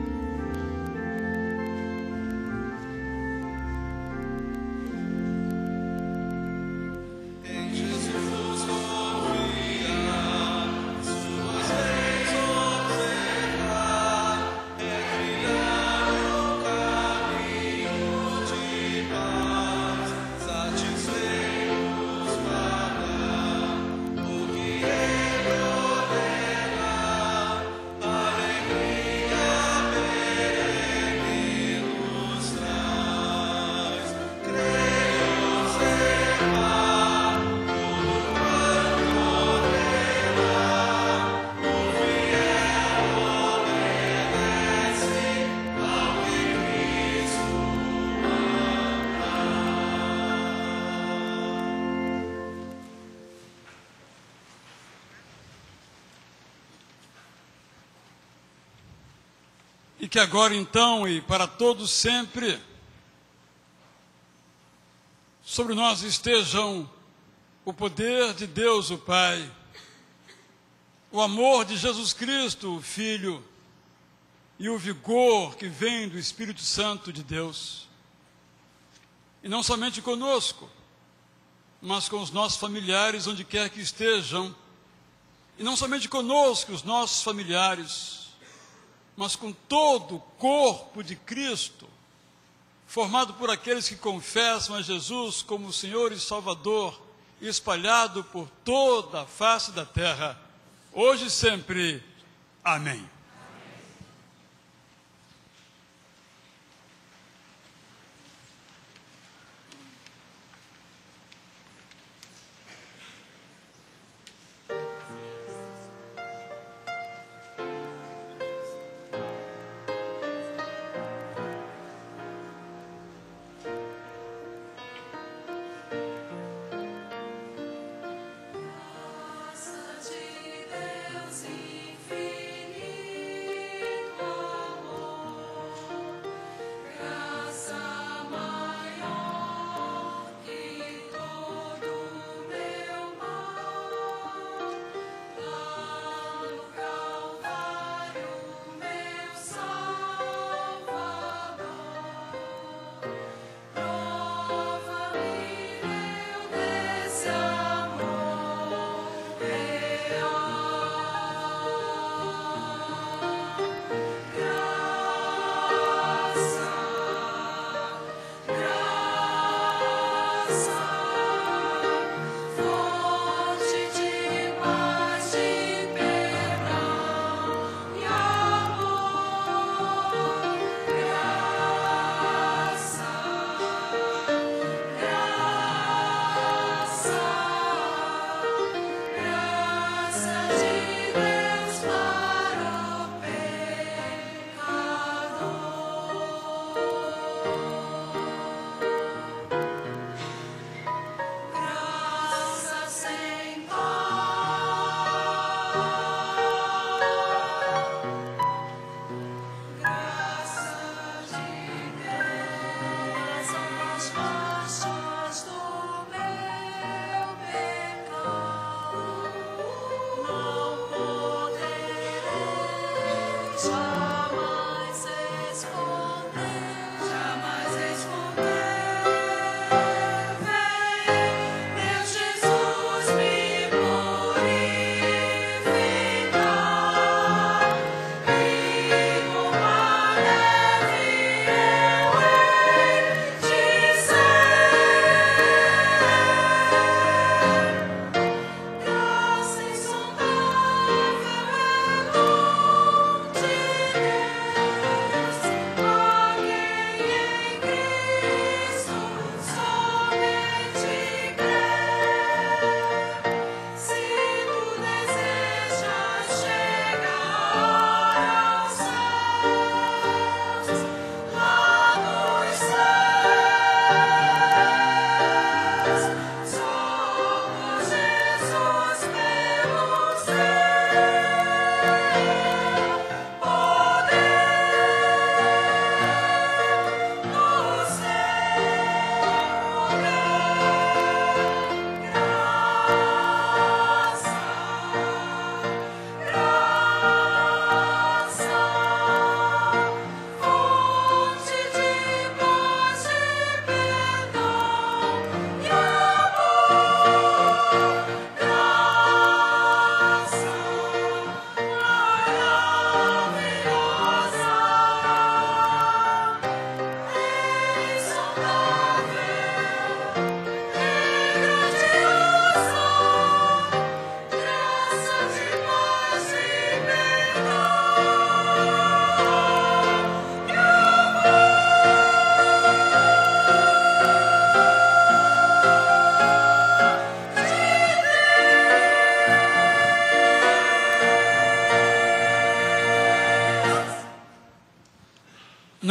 E que agora então e para todos sempre, sobre nós estejam o poder de Deus o Pai, o amor de Jesus Cristo, o Filho, e o vigor que vem do Espírito Santo de Deus. E não somente conosco, mas com os nossos familiares, onde quer que estejam. E não somente conosco, os nossos familiares, mas com todo o corpo de Cristo, formado por aqueles que confessam a Jesus como Senhor e Salvador, e espalhado por toda a face da terra, hoje e sempre. Amém.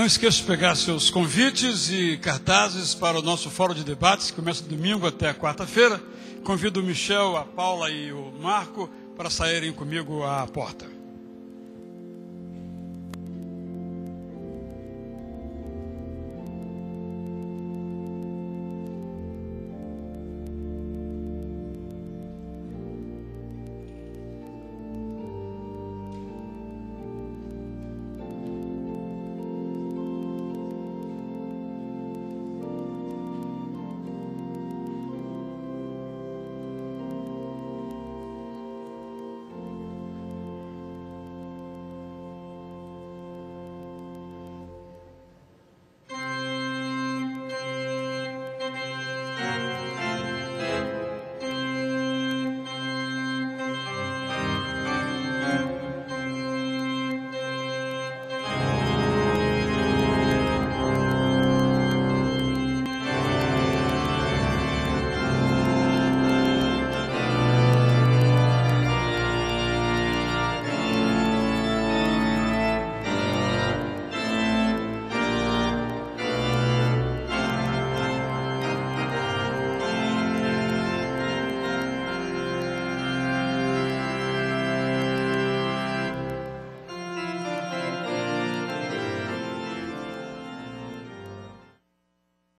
Não esqueça de pegar seus convites e cartazes para o nosso fórum de debates, que começa domingo até quarta-feira. Convido o Michel, a Paula e o Marco para saírem comigo à porta.